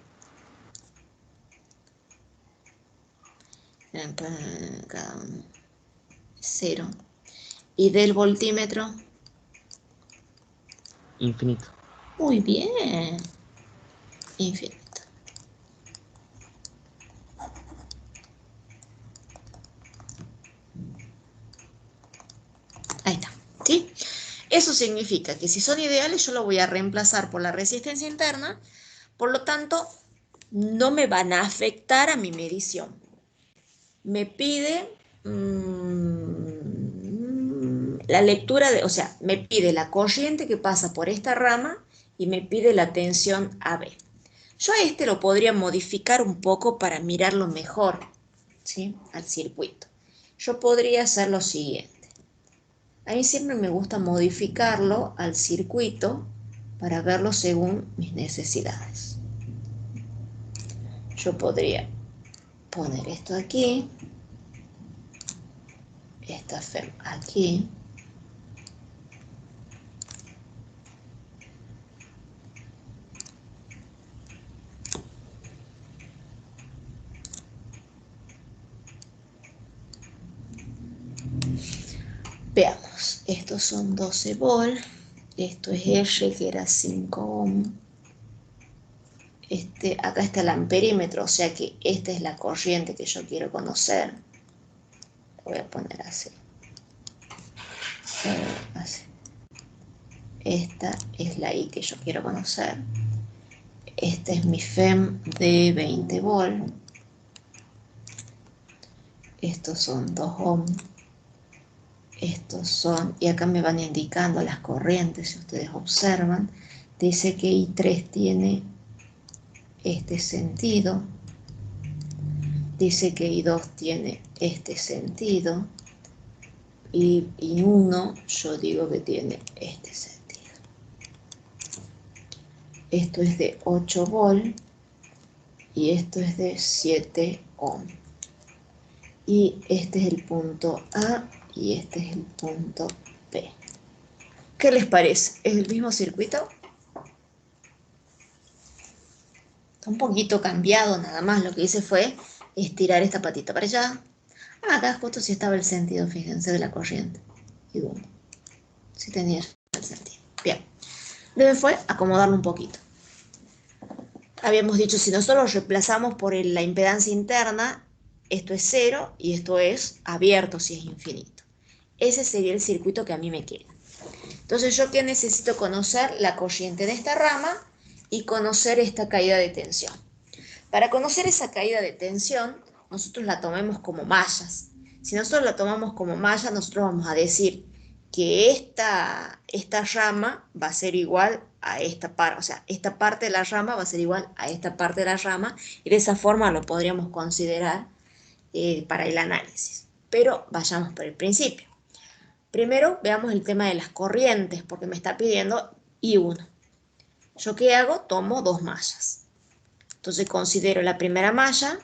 Cada uno 0. ¿Y del voltímetro?
Infinito.
Muy bien. Infinito. Ahí está, ¿sí? Eso significa que si son ideales yo lo voy a reemplazar por la resistencia interna Por lo tanto, no me van a afectar a mi medición. Me pide la lectura, o sea, me pide la corriente que pasa por esta rama y me pide la tensión AB. Yo a este lo podría modificar un poco para mirarlo mejor, ¿sí? Al circuito. Yo podría hacer lo siguiente. A mí siempre me gusta modificarlo al circuito para verlo según mis necesidades. Yo podría poner esto aquí, esta FEM aquí, veamos, estos son 12 volt, esto es R que era 5 ohm, acá está el amperímetro, o sea que esta es la corriente que yo quiero conocer. Lo voy a poner así. Así. Esta es la I que yo quiero conocer. Este es mi FEM de 20 volt. Estos son 2 ohm. Estos son, y acá me van indicando las corrientes, si ustedes observan. Dice que I3 tiene este sentido. Dice que I2 tiene este sentido. Y I1 yo digo que tiene este sentido. Esto es de 8 volt y esto es de 7 ohm. Y este es el punto A y este es el punto B. ¿Qué les parece? ¿Es el mismo circuito? Está un poquito cambiado, nada más. Lo que hice fue estirar esta patita para allá. Acá justo sí estaba el sentido, fíjense, de la corriente. Y bueno, sí tenía el sentido. Bien. Luego fue acomodarlo un poquito. Habíamos dicho, si nosotros lo reemplazamos por la impedancia interna, esto es 0 y esto es abierto si es infinito. Ese sería el circuito que a mí me queda. Entonces, ¿yo qué necesito conocer? La corriente de esta rama y conocer esta caída de tensión. Para conocer esa caída de tensión, nosotros la tomemos como mallas. Si nosotros la tomamos como malla, nosotros vamos a decir que esta rama va a ser igual a esta parte, o sea, esta parte de la rama va a ser igual a esta parte de la rama, y de esa forma lo podríamos considerar para el análisis. Pero vayamos por el principio. Primero veamos el tema de las corrientes, porque me está pidiendo I1. ¿Yo qué hago? Tomo dos mallas. Entonces considero la primera malla.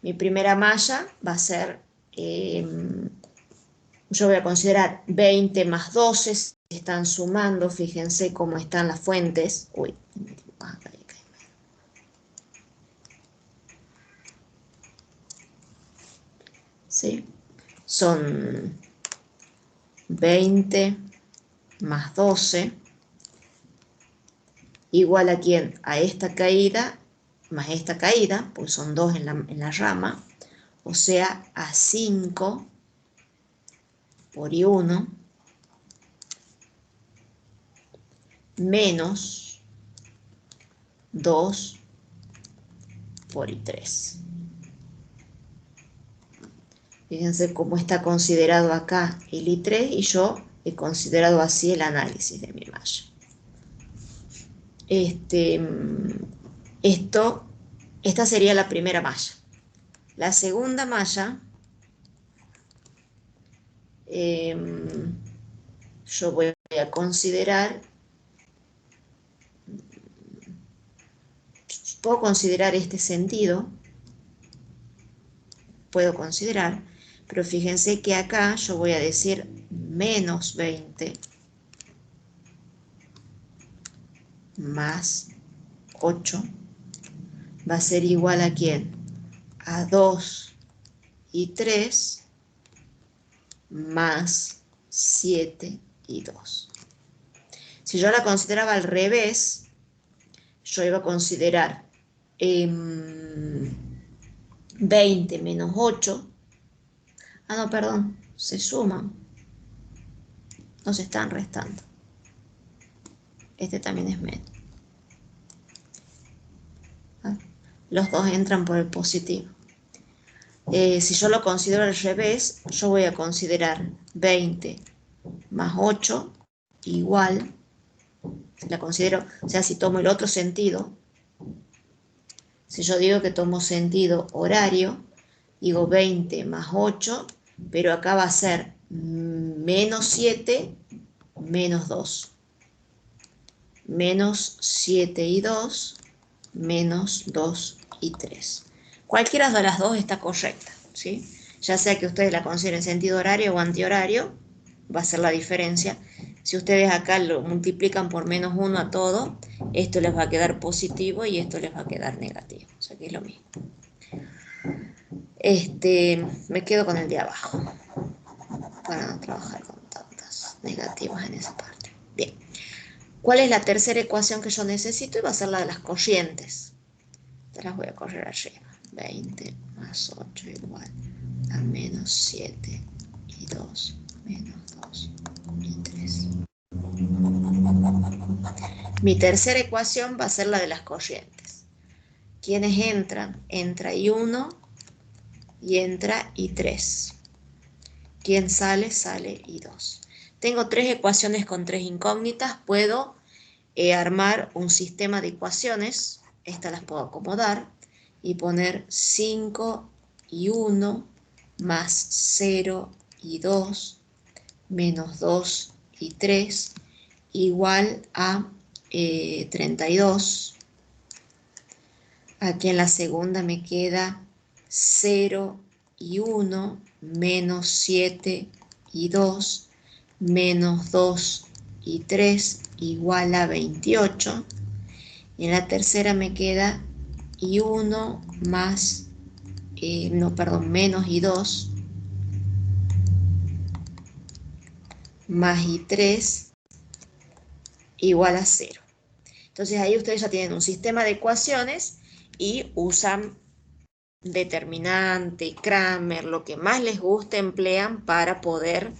Mi primera malla va a ser, yo voy a considerar 20 más 12, se están sumando, fíjense cómo están las fuentes. Uy, ¿sí? Son 20 más 12, igual a quién, a esta caída más esta caída, pues son 2 en la rama, o sea, a 5 por I1 menos 2 por I3. Fíjense cómo está considerado acá el I3 y yo he considerado así el análisis de mi malla. Esta sería la primera malla. La segunda malla, yo voy a considerar, puedo considerar este sentido, puedo considerar, pero fíjense que acá yo voy a decir menos 20 más 8 va a ser igual a ¿quién? A 2 y 3 más 7 y 2. Si yo la consideraba al revés, yo iba a considerar 20 menos 8. Ah, no, perdón, se suman. No se están restando. Este también es menos. Los dos entran por el positivo. Si yo lo considero al revés, yo voy a considerar 20 más 8 igual, si la considero, o sea, si tomo el otro sentido, si yo digo que tomo sentido horario, digo 20 más 8, pero acá va a ser menos 7 menos 2. Menos 7 y 2, menos 2 y 3. Cualquiera de las dos está correcta, ¿sí? Ya sea que ustedes la consideren sentido horario o antihorario, va a ser la diferencia. Si ustedes acá lo multiplican por menos 1 a todo, esto les va a quedar positivo y esto les va a quedar negativo. O sea que es lo mismo. Me quedo con el de abajo, para no trabajar con tantas negativas en esa parte. Bien. ¿Cuál es la tercera ecuación que yo necesito? Y va a ser la de las corrientes. Te las voy a correr arriba. 20 más 8 igual a menos 7 y 2 menos 2 y 3. Mi tercera ecuación va a ser la de las corrientes. ¿Quiénes entran? Entra I1 y entra I3. ¿Quién sale? Sale I2. Tengo tres ecuaciones con tres incógnitas. Puedo armar un sistema de ecuaciones. Estas las puedo acomodar y poner 5 y 1 más 0 y 2 menos 2 y 3 igual a 32. Aquí en la segunda me queda 0 y 1 menos 7 y 2 menos 2 y 3 igual a 28. Y en la tercera me queda y 1 más, menos y 2 más y 3 igual a 0. Entonces ahí ustedes ya tienen un sistema de ecuaciones y usan determinante, Kramer, lo que más les guste emplean para poder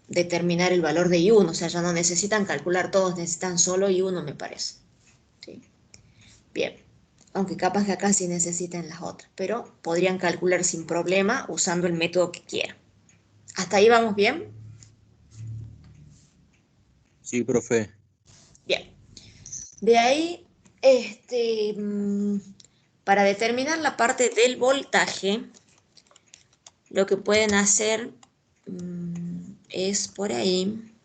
determinar el valor de I1, o sea, ya no necesitan calcular todos, necesitan solo I1, me parece. ¿Sí? Bien, aunque capaz que acá sí necesiten las otras, pero podrían calcular sin problema usando el método que quieran. ¿Hasta ahí vamos bien?
Sí, profe.
Bien. De ahí, para determinar la parte del voltaje, lo que pueden hacer es por ahí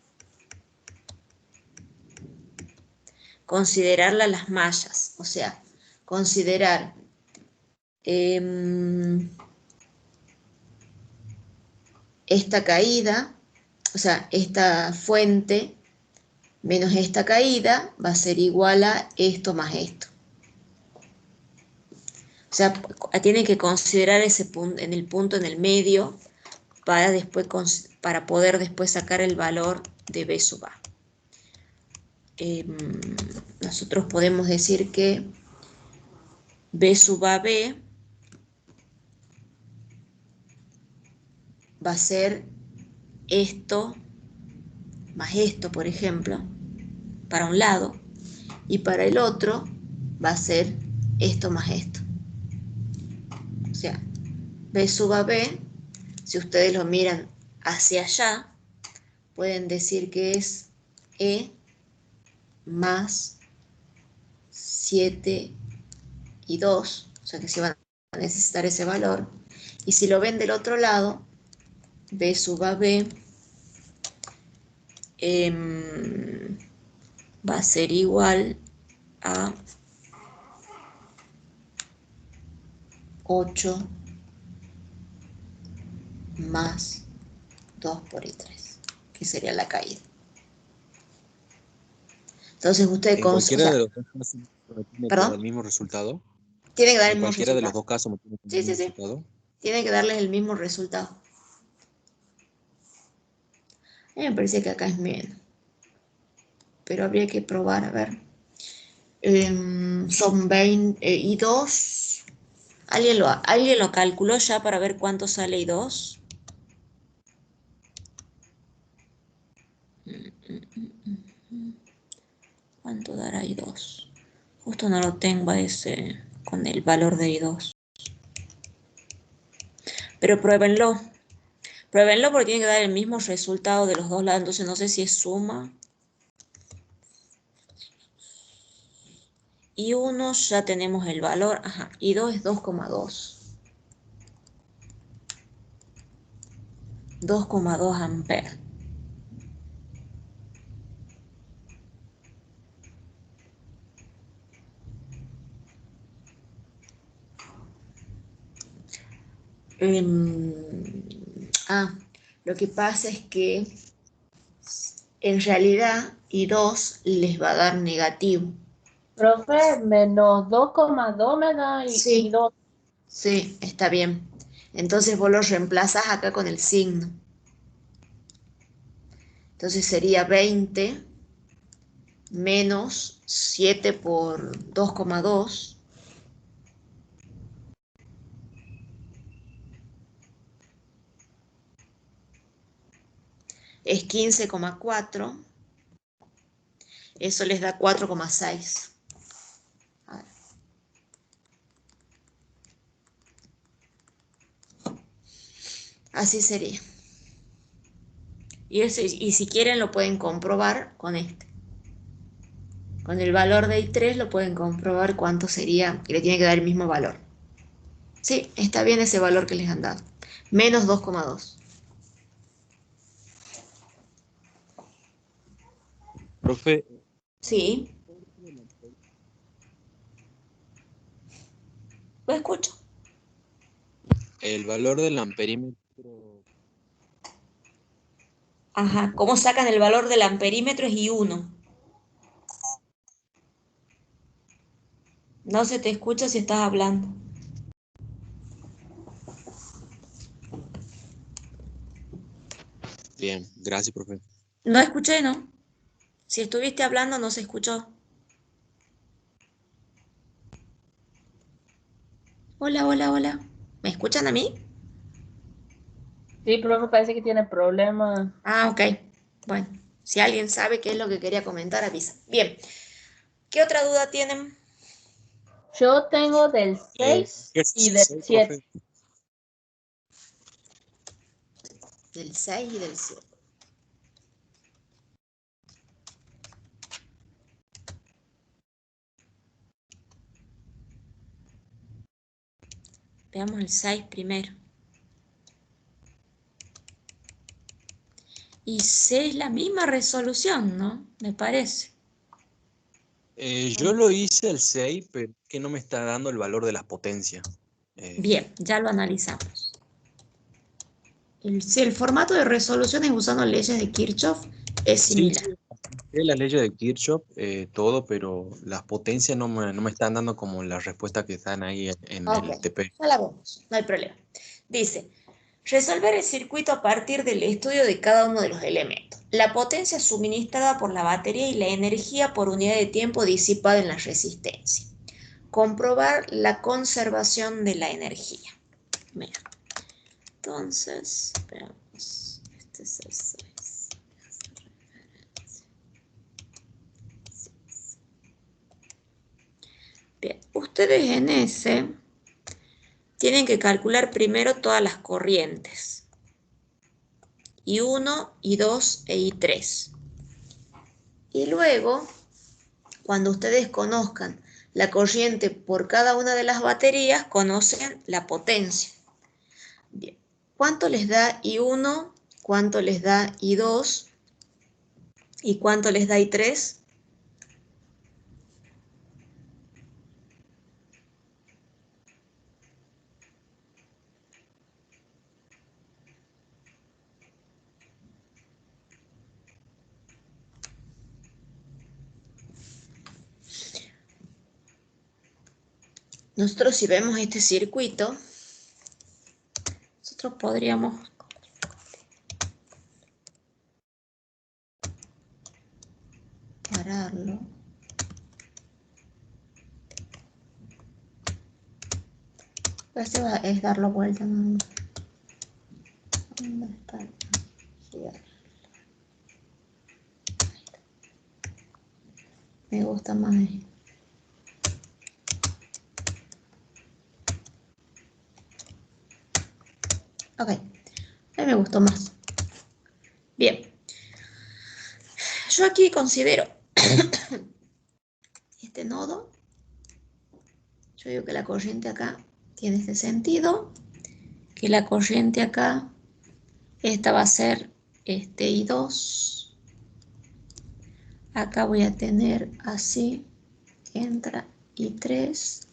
considerarla las mallas, o sea, considerar esta caída, o sea, esta fuente menos esta caída va a ser igual a esto más esto. O sea, tienen que considerar ese punto, en el punto en el medio para poder después sacar el valor de B sub A. Nosotros podemos decir que B sub AB va a ser esto más esto, por ejemplo, para un lado, y para el otro va a ser esto más esto. O sea, B sub AB, si ustedes lo miran hacia allá, pueden decir que es E más 7 y 2, o sea que se van a necesitar ese valor. Y si lo ven del otro lado, B sub AB va a ser igual a 8 más 2 por I3, que sería la caída. Entonces usted
¿En cualquiera de los dos casos me tiene que dar
¿Perdón?
el mismo resultado?
Tiene que dar el
¿En
mismo
cualquiera de los
resultado.
dos casos me tiene que dar
Sí,
el
sí,
mismo
sí.
resultado?
Tiene que darles el mismo resultado. A mí me parece que acá es menos. Pero habría que probar, a ver. Son 20 y 2. ¿Alguien lo calculó ya para ver cuánto sale y 2? ¿Cuánto dará I2? Justo no lo tengo a ese con el valor de I2. Pero pruébenlo. Pruébenlo porque tiene que dar el mismo resultado de los dos lados. Entonces no sé si es suma. I1 ya tenemos el valor. Ajá, I2 es 2,2. 2,2 amperes. Lo que pasa es que en realidad I2 les va a dar negativo.
Profe, menos 2,2 me da
Sí.
y 2.
Sí, está bien. Entonces vos lo reemplazas acá con el signo. Entonces sería 20 menos 7 por 2,2. Es 15,4. Eso les da 4,6. Así sería. Y si quieren lo pueden comprobar con este. Con el valor de I3 lo pueden comprobar cuánto sería y le tiene que dar el mismo valor. Sí, está bien ese valor que les han dado. Menos 2,2.
Profe,
Sí, lo escucho.
el valor del amperímetro.
Ajá, ¿cómo sacan el valor del amperímetro? Es I1. No se te escucha si estás hablando.
Bien, gracias, profe.
No escuché, ¿no? Si estuviste hablando no se escuchó. Hola, hola, hola. ¿Me escuchan a mí?
Sí, profe, parece que tiene problemas.
Ah, ok. Bueno, si alguien sabe qué es lo que quería comentar, avisa. Bien. ¿Qué otra duda tienen?
Yo tengo del 6
¿Qué es
y del
6,
7.
profe?
Del 6 y del 7. Veamos el 6 primero. Y C es la misma resolución, ¿no? Me parece.
Yo lo hice el 6, pero es que no me está dando el valor de las potencias.
Bien, ya lo analizamos. Si el formato de resoluciones usando leyes de Kirchhoff es
Sí,
similar.
sí, es la ley de Kirchhoff, todo, pero las potencias no me están dando como la respuesta que están ahí en
Ok,
el TP.
ya la vemos, no hay problema. Dice, resolver el circuito a partir del estudio de cada uno de los elementos. La potencia suministrada por la batería y la energía por unidad de tiempo disipada en la resistencia. Comprobar la conservación de la energía. Mira. Entonces, veamos. Este es el 6. Bien, ustedes en ese tienen que calcular primero todas las corrientes. I1, I2 e I3. Y luego, cuando ustedes conozcan la corriente por cada una de las baterías, conocen la potencia. Bien. ¿Cuánto les da I1? ¿Cuánto les da I2? ¿Y cuánto les da I3? Nosotros si vemos este circuito, nosotros podríamos pararlo. Esto es darlo vuelta. ¿Dónde está? Me gusta más. Ok, a mí me gustó más. Bien. Yo aquí considero este nodo. Yo digo que la corriente acá tiene este sentido, que la corriente acá, esta va a ser I2. Acá voy a tener así, entra I3.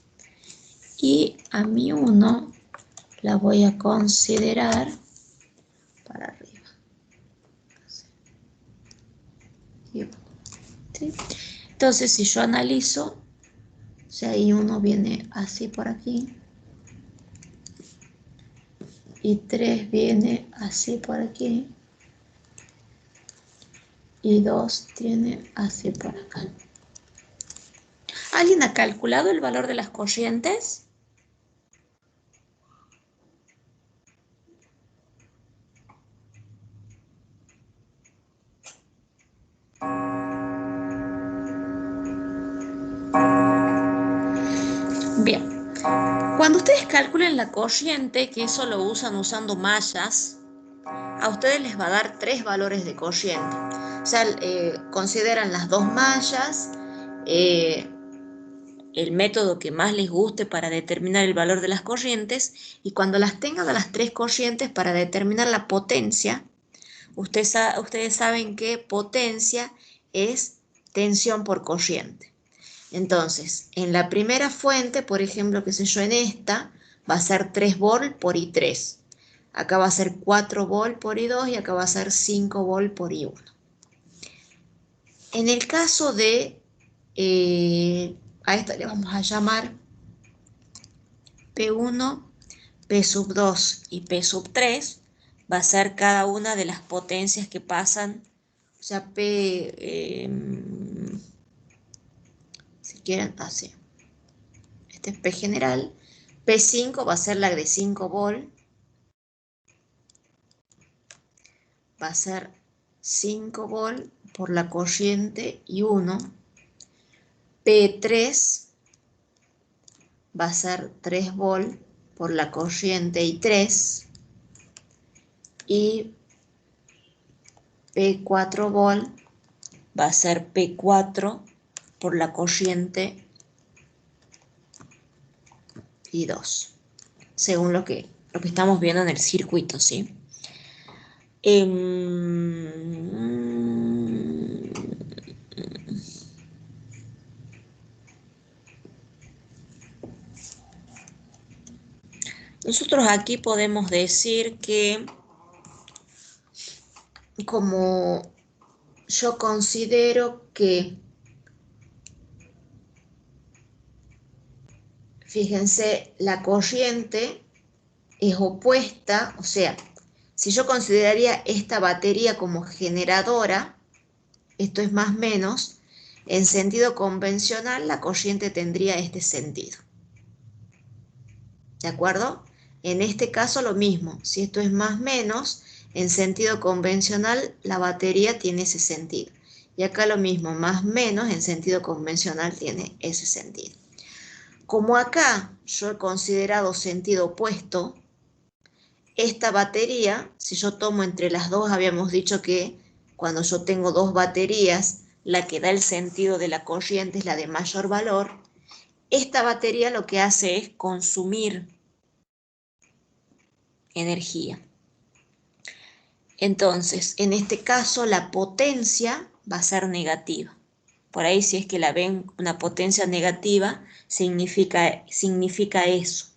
Y a mi 1 la voy a considerar para arriba. ¿Sí? Entonces, si yo analizo, o sea, I1 viene así por aquí. I3 viene así por aquí. I2 tiene así por acá. ¿Alguien ha calculado el valor de las corrientes? Bien, cuando ustedes calculen la corriente, que eso lo usan usando mallas, a ustedes les va a dar 3 valores de corriente. O sea, consideran las 2 mallas, el método que más les guste para determinar el valor de las corrientes, y cuando las tengan a las 3 corrientes para determinar la potencia, ustedes saben que potencia es tensión por corriente. Entonces, en la primera fuente, por ejemplo, qué sé yo, en esta, va a ser 3 volt por I3. Acá va a ser 4 volt por I2 y acá va a ser 5 volt por I1. En el caso de, a esta le vamos a llamar P1, P sub 2 y P sub 3, va a ser cada una de las potencias que pasan, o sea, P, si quieren, así. Este es P general. P5 va a ser la de 5 volt. Va a ser 5 volt por la corriente I1. P3 va a ser 3 volt por la corriente I3. Y P4 volt va a ser P4 por la corriente I2, según lo que estamos viendo en el circuito, ¿sí? Nosotros aquí podemos decir que, como yo considero que, fíjense, la corriente es opuesta, o sea, si yo consideraría esta batería como generadora, esto es más o menos, en sentido convencional la corriente tendría este sentido. ¿De acuerdo? En este caso lo mismo, si esto es más o menos, en sentido convencional la batería tiene ese sentido. Y acá lo mismo, más o menos, en sentido convencional tiene ese sentido. Como acá yo he considerado sentido opuesto, esta batería, si yo tomo entre las dos, habíamos dicho que cuando yo tengo dos baterías, la que da el sentido de la corriente es la de mayor valor. Esta batería lo que hace es consumir energía. Entonces, en este caso, la potencia va a ser negativa. Por ahí, si es que la ven una potencia negativa, significa eso.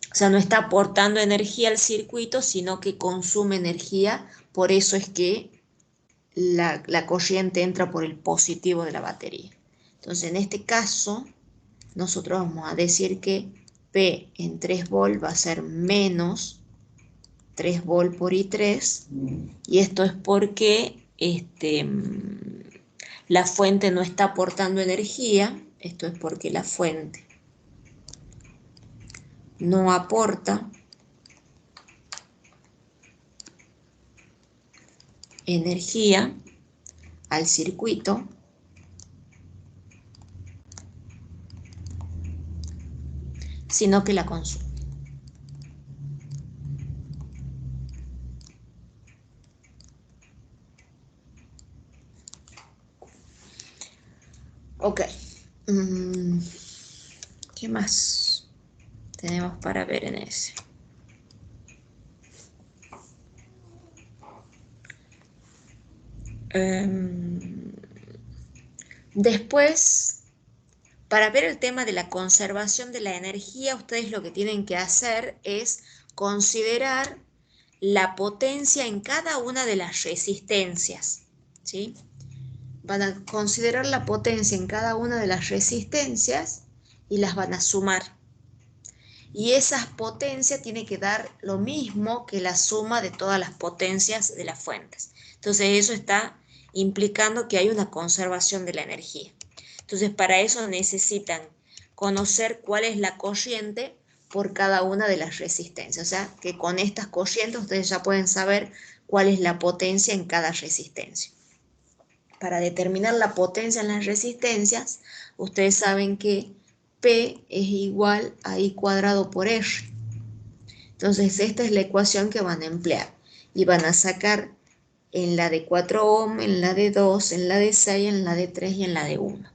O sea, no está aportando energía al circuito, sino que consume energía. Por eso es que la corriente entra por el positivo de la batería. Entonces, en este caso, nosotros vamos a decir que P en 3 volt va a ser menos 3 volt por I3, y esto es porque la fuente no está aportando energía. Esto es porque la fuente no aporta energía al circuito sino que la consume. Ok. ¿Qué más tenemos para ver en ese? Después, para ver el tema de la conservación de la energía, ustedes lo que tienen que hacer es considerar la potencia en cada una de las resistencias, ¿sí? Van a considerar la potencia en cada una de las resistencias y las van a sumar. Y esa potencia tiene que dar lo mismo que la suma de todas las potencias de las fuentes. Entonces eso está implicando que hay una conservación de la energía. Entonces para eso necesitan conocer cuál es la corriente por cada una de las resistencias. O sea que con estas corrientes ustedes ya pueden saber cuál es la potencia en cada resistencia. Para determinar la potencia en las resistencias, ustedes saben que P es igual a I cuadrado por R. Entonces esta es la ecuación que van a emplear y van a sacar en la de 4 ohm, en la de 2, en la de 6, en la de 3 y en la de 1.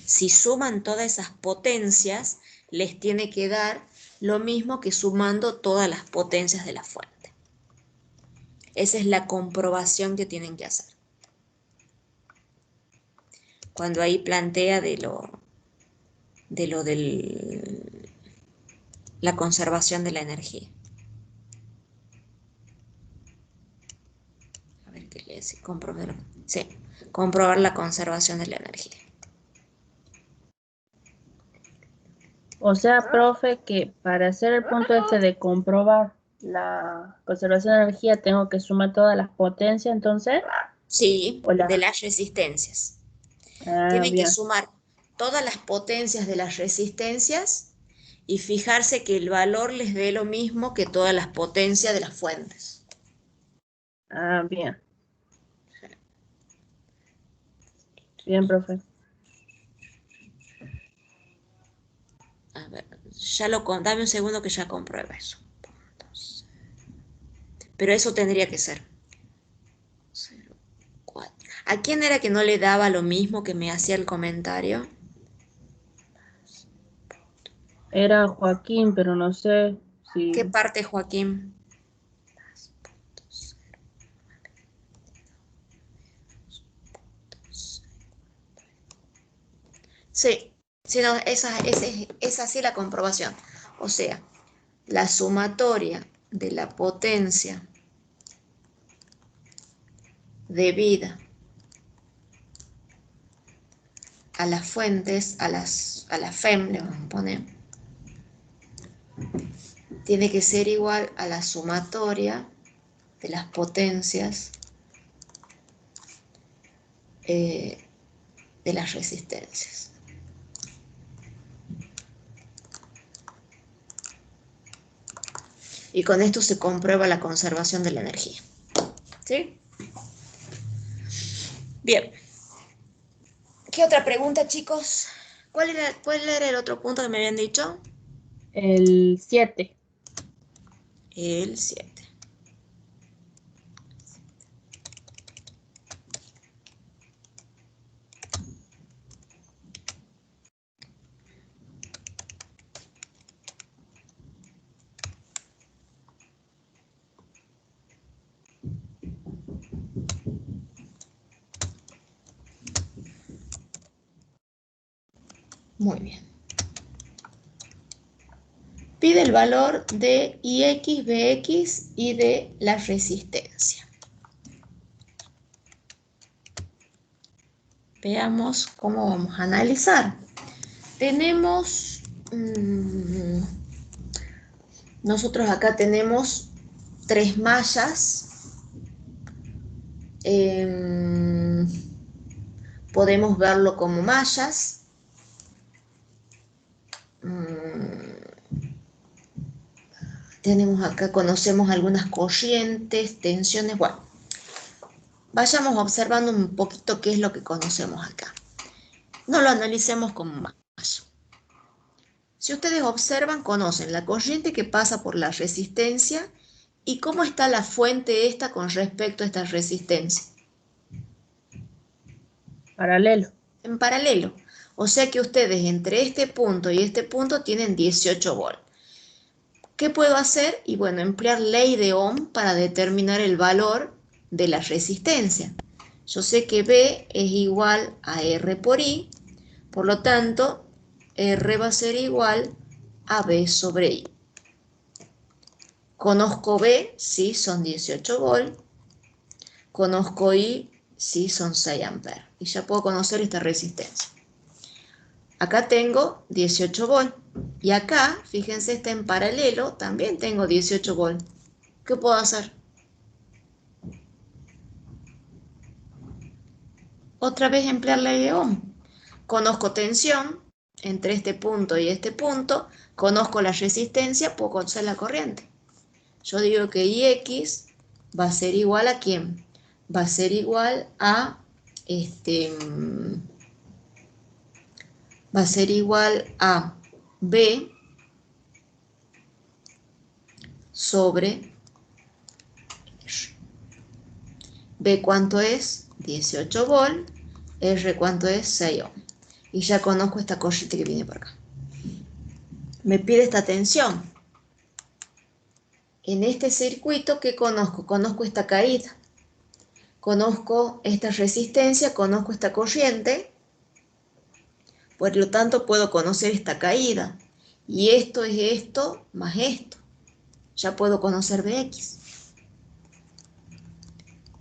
Si suman todas esas potencias, les tiene que dar lo mismo que sumando todas las potencias de la fuente. Esa es la comprobación que tienen que hacer. Cuando ahí plantea la conservación de la energía. A ver qué le dice, comprobar. Sí, comprobar la conservación de la energía.
O sea, profe, que para hacer el punto este de comprobar la conservación de energía tengo que sumar todas las potencias, entonces.
Sí,
Hola.
de las resistencias.
Ah,
Tienen que
bien.
sumar todas las potencias de las resistencias y fijarse que el valor les dé lo mismo que todas las potencias de las fuentes.
Ah, bien. Bien, profe.
A ver, dame un segundo que ya comprueba eso. Pero eso tendría que ser 0,4. ¿A quién era que no le daba lo mismo que me hacía el comentario?
Era Joaquín, pero no sé si.
¿Qué parte, Joaquín? Sí, no, esa sí la comprobación. O sea, la sumatoria de la potencia debida a las fuentes, a la FEM, le vamos a poner, tiene que ser igual a la sumatoria de las potencias de las resistencias. Y con esto se comprueba la conservación de la energía. ¿Sí? Bien. ¿Qué otra pregunta, chicos? ¿Cuál era el otro punto que me habían dicho?
El 7.
El 7. Muy bien. Pide el valor de IX, BX y de la resistencia. Veamos cómo vamos a analizar. Tenemos, nosotros acá tenemos 3 mallas. Podemos verlo como mallas. Tenemos acá, conocemos algunas corrientes, tensiones, bueno. Vayamos observando un poquito qué es lo que conocemos acá. No lo analicemos con más. Si ustedes observan, conocen la corriente que pasa por la resistencia y cómo está la fuente esta con respecto a esta resistencia.
Paralelo.
En paralelo. O sea que ustedes entre este punto y este punto tienen 18 volts. ¿Qué puedo hacer? Y bueno, emplear ley de Ohm para determinar el valor de la resistencia. Yo sé que B es igual a R por I, por lo tanto, R va a ser igual a B sobre I. Conozco B, sí, son 18 volts. Conozco I, sí, son 6 amperes. Y ya puedo conocer esta resistencia. Acá tengo 18 volts. Y acá, fíjense, está en paralelo, también tengo 18 volts. ¿Qué puedo hacer? Otra vez emplear la ley de Ohm. Conozco tensión entre este punto y este punto. Conozco la resistencia, puedo conocer la corriente. Yo digo que Ix va a ser igual a ¿quién? Va a ser igual a va a ser igual a B sobre R. B cuánto es 18 volts, R cuánto es 6 ohms. Y ya conozco esta corriente que viene por acá. Me pide esta tensión. En este circuito, ¿qué conozco? Conozco esta caída. Conozco esta resistencia, conozco esta corriente. Por lo tanto, puedo conocer esta caída. Y esto es esto más esto. Ya puedo conocer Bx.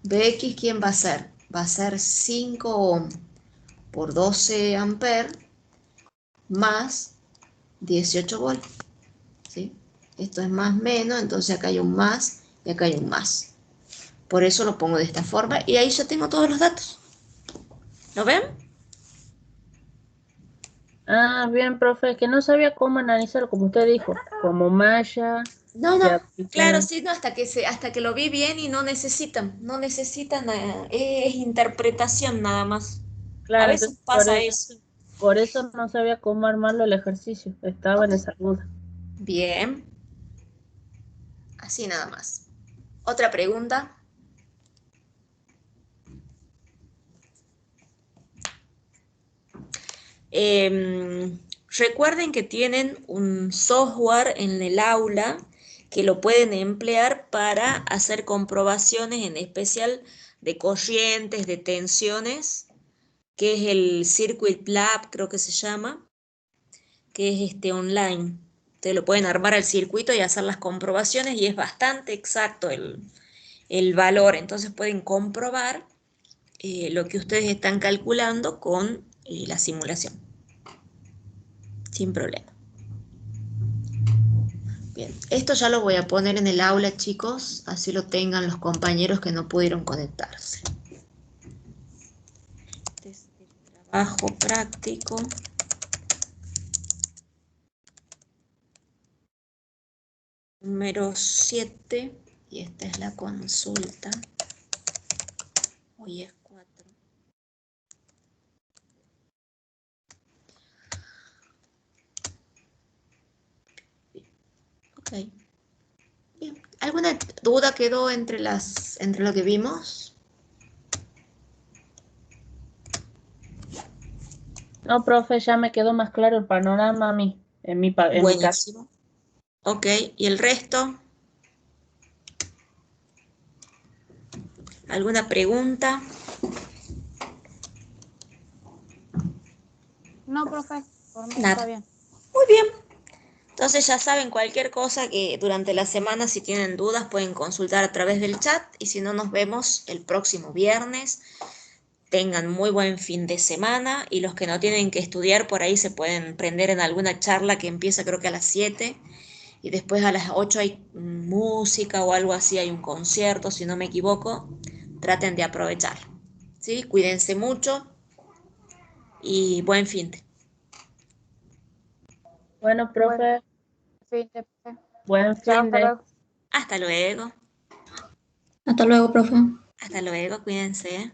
Bx, ¿quién va a ser? Va a ser 5 ohm por 12 amperes más 18 volts. ¿Sí? Esto es más menos, entonces acá hay un más y acá hay un más. Por eso lo pongo de esta forma y ahí ya tengo todos los datos. ¿Lo ven?
Ah, bien, profe, que no sabía cómo analizarlo, como usted dijo, como malla,
No,
se
claro,
aplica.
sí, no, hasta que lo vi bien y no necesitan, es interpretación nada más. A
Claro,
veces
entonces
pasa eso.
por eso no sabía cómo armarlo el ejercicio, estaba
Ok,
en esa duda.
bien, así nada más. Otra pregunta. Recuerden que tienen un software en el aula que lo pueden emplear para hacer comprobaciones, en especial de corrientes, de tensiones, que es el Circuit Lab, creo que se llama, que es online. Ustedes lo pueden armar al circuito y hacer las comprobaciones y es bastante exacto el valor. Entonces pueden comprobar lo que ustedes están calculando con la simulación, sin problema. Bien, esto ya lo voy a poner en el aula, chicos, así lo tengan los compañeros que no pudieron conectarse. Este es el trabajo práctico. Número 7, y esta es la consulta. Hoy es 4. Ok. Bien. ¿Alguna duda quedó entre lo que vimos?
No, profe, ya me quedó más claro el panorama a mí, en mi caso.
Buenísimo. Ok, ¿y el resto? ¿Alguna pregunta?
No, profe, por mí está
Nada.
bien.
Muy bien. Entonces ya saben, cualquier cosa que durante la semana, si tienen dudas, pueden consultar a través del chat y si no, nos vemos el próximo viernes. Tengan muy buen fin de semana y los que no tienen que estudiar por ahí se pueden prender en alguna charla que empieza creo que a las 7 y después a las 8 hay música o algo así, hay un concierto, si no me equivoco. Traten de aprovechar. ¿Sí? Cuídense mucho y buen fin de.
Bueno,
Bueno,
profe,
fin
buen
chao,
fin
hasta
de...
luego.
Hasta luego.
Hasta luego, profe.
Hasta luego, cuídense.